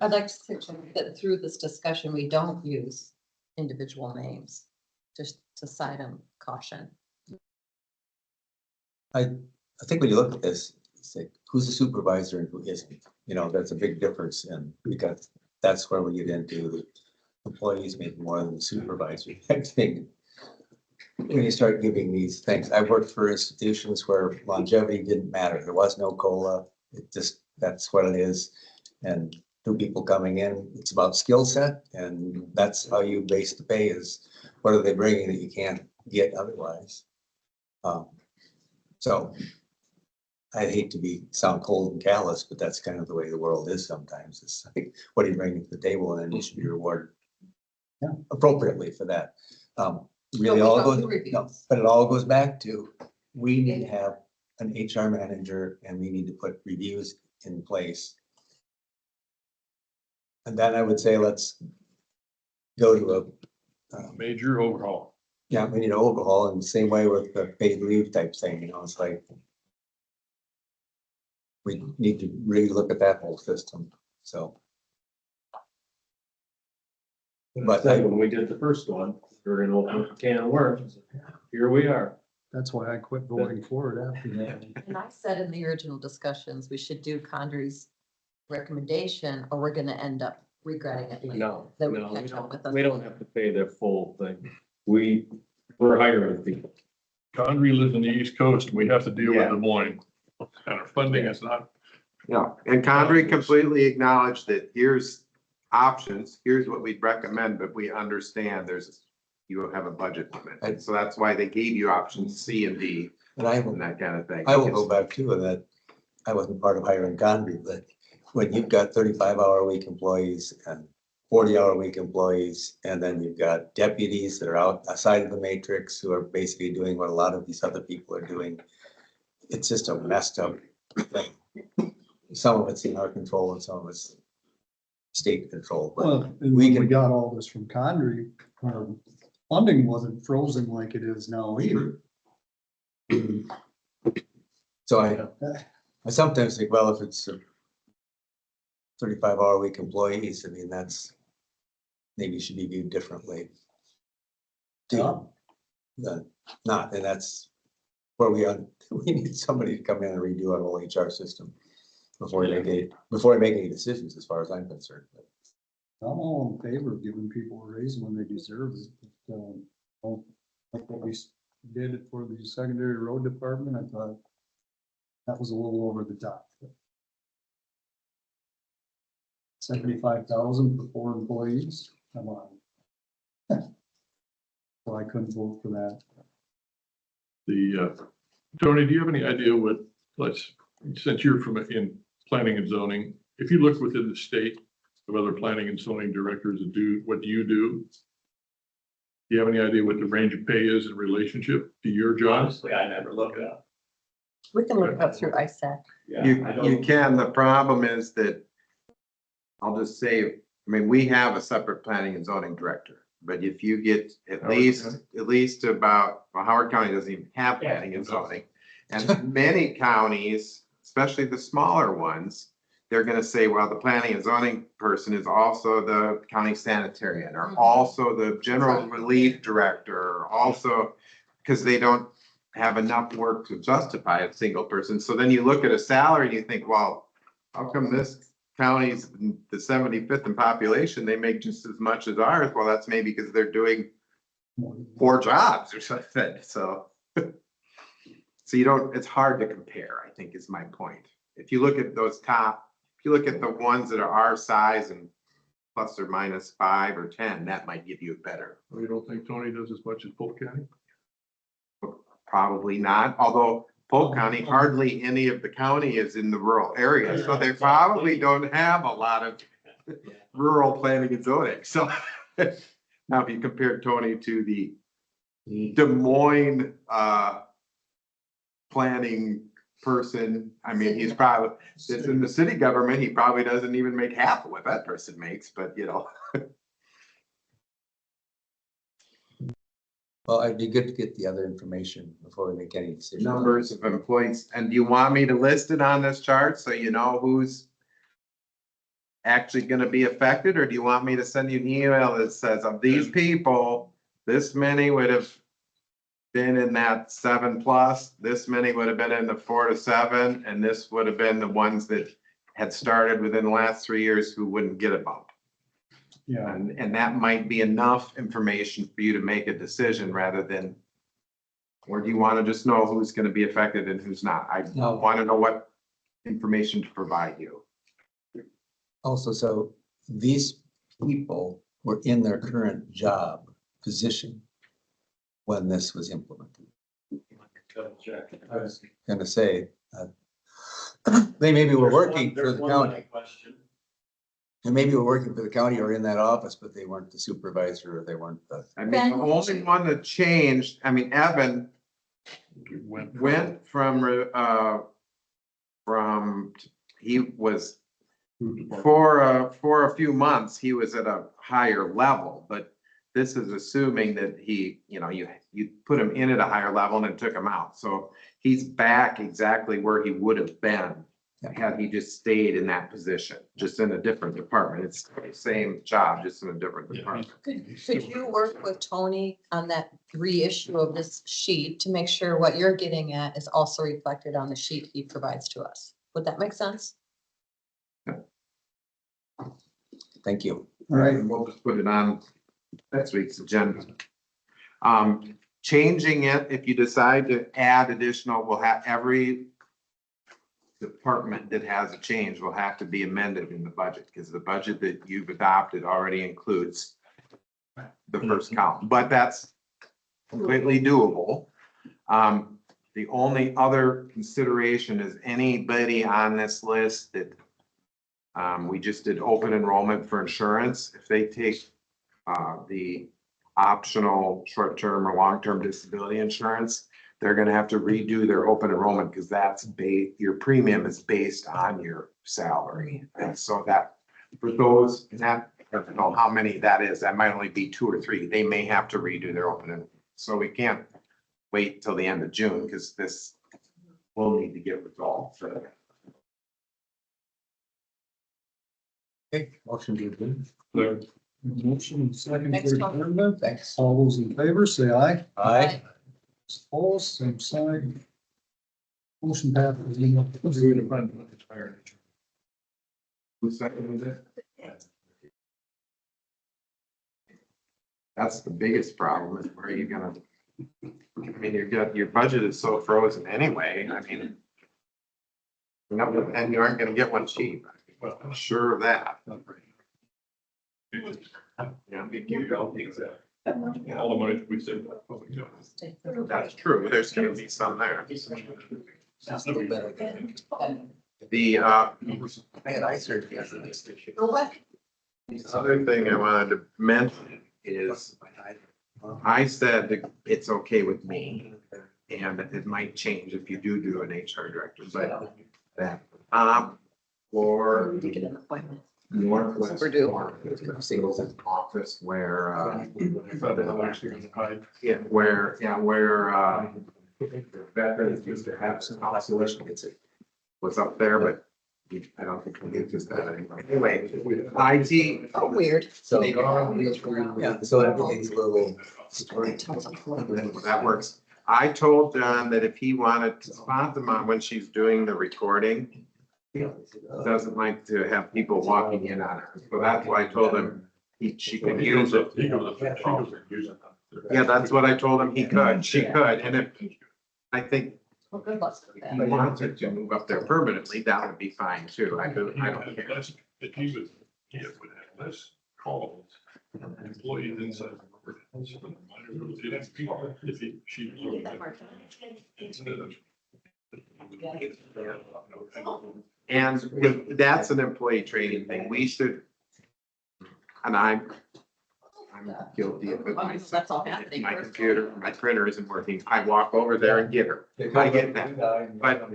I'd like to suggest that through this discussion, we don't use individual names, just to cite them caution. I think when you look at this, it's like, who's a supervisor and who isn't? You know, that's a big difference, and because that's where we get into the employees making more than the supervisor type thing. When you start giving these things, I've worked for institutions where longevity didn't matter. There was no COLA. It just, that's what it is. And new people coming in, it's about skill set, and that's how you base the pay is what are they bringing that you can't get otherwise. So I hate to sound cold and callous, but that's kind of the way the world is sometimes. It's like, what are you bringing to the table, and then you should be rewarded appropriately for that. Really, all goes, no, but it all goes back to, we need to have an HR manager and we need to put reviews in place. And then I would say, let's go to a major overhaul. Yeah, we need an overhaul, and the same way with the paid leave type thing, you know, it's like we need to really look at that whole system, so. But when we did the first one, we were gonna open a can of worms. Here we are. That's why I quit voting for it after that. And I said in the original discussions, we should do Condrey's recommendation, or we're gonna end up regretting it. later. No, That no, catch up with us. we don't have to pay the full thing. We're hiring people. Connery lives in the East Coast, and we have to deal with Des Moines. And our funding is not. Yeah, and Condrey completely acknowledged that here's options, here's what we'd recommend, but we understand you will have a budget limit. And so that's why they gave you options C and D and that kind of thing. I will go back to that. I wasn't part of hiring Connery, but when you've got 35-hour-a-week employees and 40-hour-a-week employees, and then you've got deputies that are outside of the matrix who are basically doing what a lot of these other people are doing. It's just a messed up thing. Some of it's in our control and some of it's state control. But Well, and we got all this from Connery, our funding wasn't frozen like it is now either. So I sometimes think, well, if it's 35-hour-a-week employees, I mean, that's maybe should be viewed differently. Yeah. Not, and that's where we need somebody to come in and redo our whole HR system before we make any decisions, as far as I'm concerned. I'm all in favor of giving people a raise when they deserve it. But, like what we did it for the secondary road department, I thought that was a little over the top. 75,000 for 4 employees, come on. So I couldn't vote for that. Tony, do you have any idea what let's, since you're from in planning and zoning, if you look within the state of other planning and zoning directors that do, what do you do? Do you have any idea what the range of pay is in relationship to your job? Honestly, I never look it up. We can look it up through ISAC. Yeah, You, I don't- you can, the problem is that, I'll just say, I mean, we have a separate planning and zoning director. But if you get at least about, well, Howard County doesn't even have planning and zoning. And many counties, especially the smaller ones, they're gonna say, well, the planning and zoning person is also the county sanitarian, or also the general relief director, or also, because they don't have enough work to justify a single person. So then you look at a salary and you think, well, how come this county's the 75th in population, they make just as much as ours? Well, that's maybe because they're doing 4 jobs or something, so. So you don't, it's hard to compare, I think is my point. If you look at those top, if you look at the ones that are our size and plus or minus 5 or 10, that might give you a better. You don't think Tony does as much as Polk County? Probably not, although Polk County, hardly any of the county is in the rural area, so they probably don't have a lot of rural planning and zoning, so. Now, if you compare Tony to the Des Moines, planning person, I mean, he's probably, it's in the city government, he probably doesn't even make half of what that person makes, but you know. Well, it'd be good to get the other information before we make any decisions. Numbers of employees, and do you want me to list it on this chart so you know who's actually gonna be affected, or do you want me to send you an email that says of these people, this many would have been in that 7+, this many would have been in the 4 to 7, and this would have been the ones that had started within the last 3 years who wouldn't get a bump. Yeah. And that might be enough information for you to make a decision rather than, or do you want to just know who's going to be affected and who's not? I No. want to know what information to provide you. Also, so these people were in their current job position when this was implemented. I was gonna say, they maybe were working for the county. And maybe were working for the county or in that office, but they weren't the supervisor or they weren't the. I mean, the only one that changed, I mean, Evan went from, he was, for a few months, he was at a higher level, but this is assuming that he, you know, you put him in at a higher level and then took him out. So he's back exactly where he would have been had he just stayed in that position, just in a different department. It's the same job, just in a different department. Could you work with Tony on that reissue of this sheet to make sure what you're getting at is also reflected on the sheet he provides to us? Would that make sense? Thank you. All right, we'll just put it on next week's agenda. Changing it, if you decide to add additional, we'll have every department that has a change will have to be amended in the budget, because the budget that you've adopted already includes the first column, but that's completely doable. The only other consideration is anybody on this list that we just did open enrollment for insurance. If they take the optional short-term or long-term disability insurance, they're gonna have to redo their open enrollment because that's your premium is based on your salary. And so that, for those, and that, I don't know how many that is, that might only be 2 or 3. They may have to redo their open enrollment. So we can't wait till the end of June because this will need to get resolved. So, Okay, motion to adjourn. Motion second Thanks, for Tom. adjournment. Thanks. All those in favor, say aye. Aye. Opposed, same side. Motion passes. who seconded it? That's the biggest problem is where you're gonna, I mean, your budget is so frozen anyway. I mean, and you aren't gonna get one cheap. Well, I'm sure of that. Yeah, All the money that we save. Public jobs. that's true. There's gonna be some there. That's a little better. The, I had eye surgery after this. other thing I wanted to mention is I said that it's okay with me, and it might change if you do an HR director, but that, for To get an appointment. Northwest Overdue. office where, Hide. where veterans used to have some isolation was up there, but I don't think we get just that anymore. Anyway, IT. Oh, weird. So, yeah, so everything's a little. That works. I told John that if he wanted to spot them on when she's doing the recording, doesn't like to have people walking in on her. So that's why I told him she could use it. He goes up there, she goes there, use it. Yeah, that's what I told him. He could, she could. And if, I think Well, good luck with he that. wants her to move up there permanently, that would be fine too. I don't care. If he would have less calls, employees inside. If he, she. Instead of. And that's an employee training thing. We should, and I'm guilty of it myself. That's all happening. My computer, my printer isn't working. I walk over there and get her. I get that. But,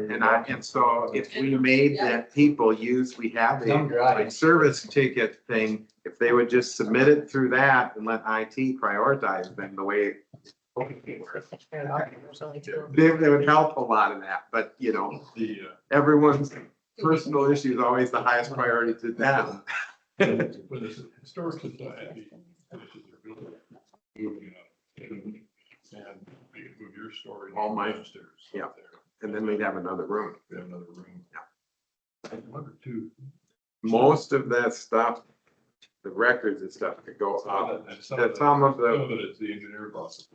and so if we made that people use, we have a like service ticket thing, if they would just submit it through that and let IT prioritize them the way. They would help a lot of that, but you know, everyone's personal issue is always the highest priority to them. When the historic society finishes their building, moving up, and we can move your storage All my- downstairs. yeah. up there. And then we'd have another room. We have another room. Yeah. I wonder too. Most of that stuff, the records and stuff could go up. Some That's some of of the, it is the engineer process.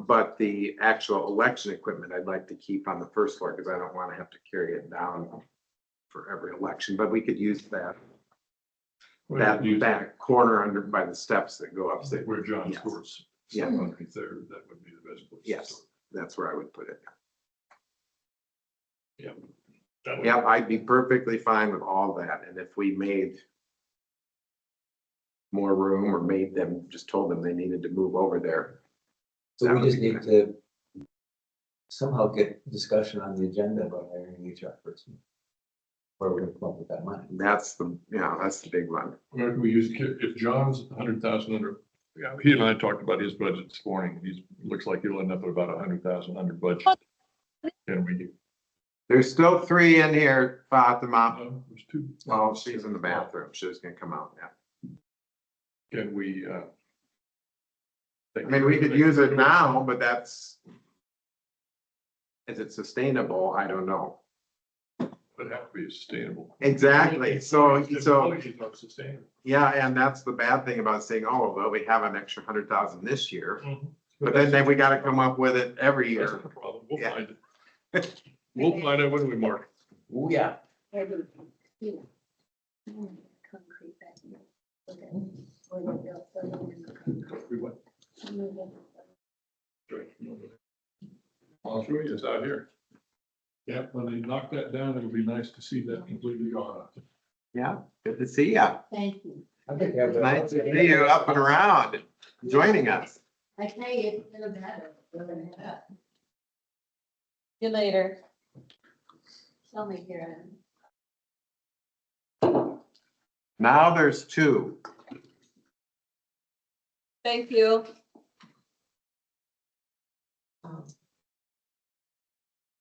but the actual election equipment, I'd like to keep on the first floor because I don't want to have to carry it down for every election, but we could use that. That corner under by the steps that go up. Where John Yes. stores. Yeah. Stuff underneath there, that would be the best place. to Yes, store that's where I would put it. it. Yeah. That would- Yeah, I'd be perfectly fine with all that. And if we made more room or made them, just told them they needed to move over there. So that we would just be need good. to somehow get discussion on the agenda about hiring an HR person. Where we're gonna come up with that money. That's the, yeah, that's the big one. Where can we use, if John's 100,000 under, yeah, he and I talked about his budget this morning. Looks like he'll end up at about 100,000 under budget. Can we? There's still 3 in here, Fatima. There's 2. Oh, she's in the bathroom. She's gonna come out now. Can we, I mean, we could use it now, but that's. Is it sustainable? I don't know. Would have to be sustainable. Exactly. So, Employees are sustainable. yeah, and that's the bad thing about saying, oh, well, we have an extra 100,000 this year. Mhm. But then we gotta come up with it every That's year. not the problem. We'll Yeah. find it. We'll find it when we mark. Oh, yeah. Concrete back here. Okay. Where they built the concrete. We went. I'll show you, it's out here. Yeah, when they knock that down, it'll be nice to see that completely gone. Yeah, good to see ya. Thank you. Nice to see you up and around, joining us. I tell you, it's been a better. See you later. Tell me here. Now there's 2. Thank you.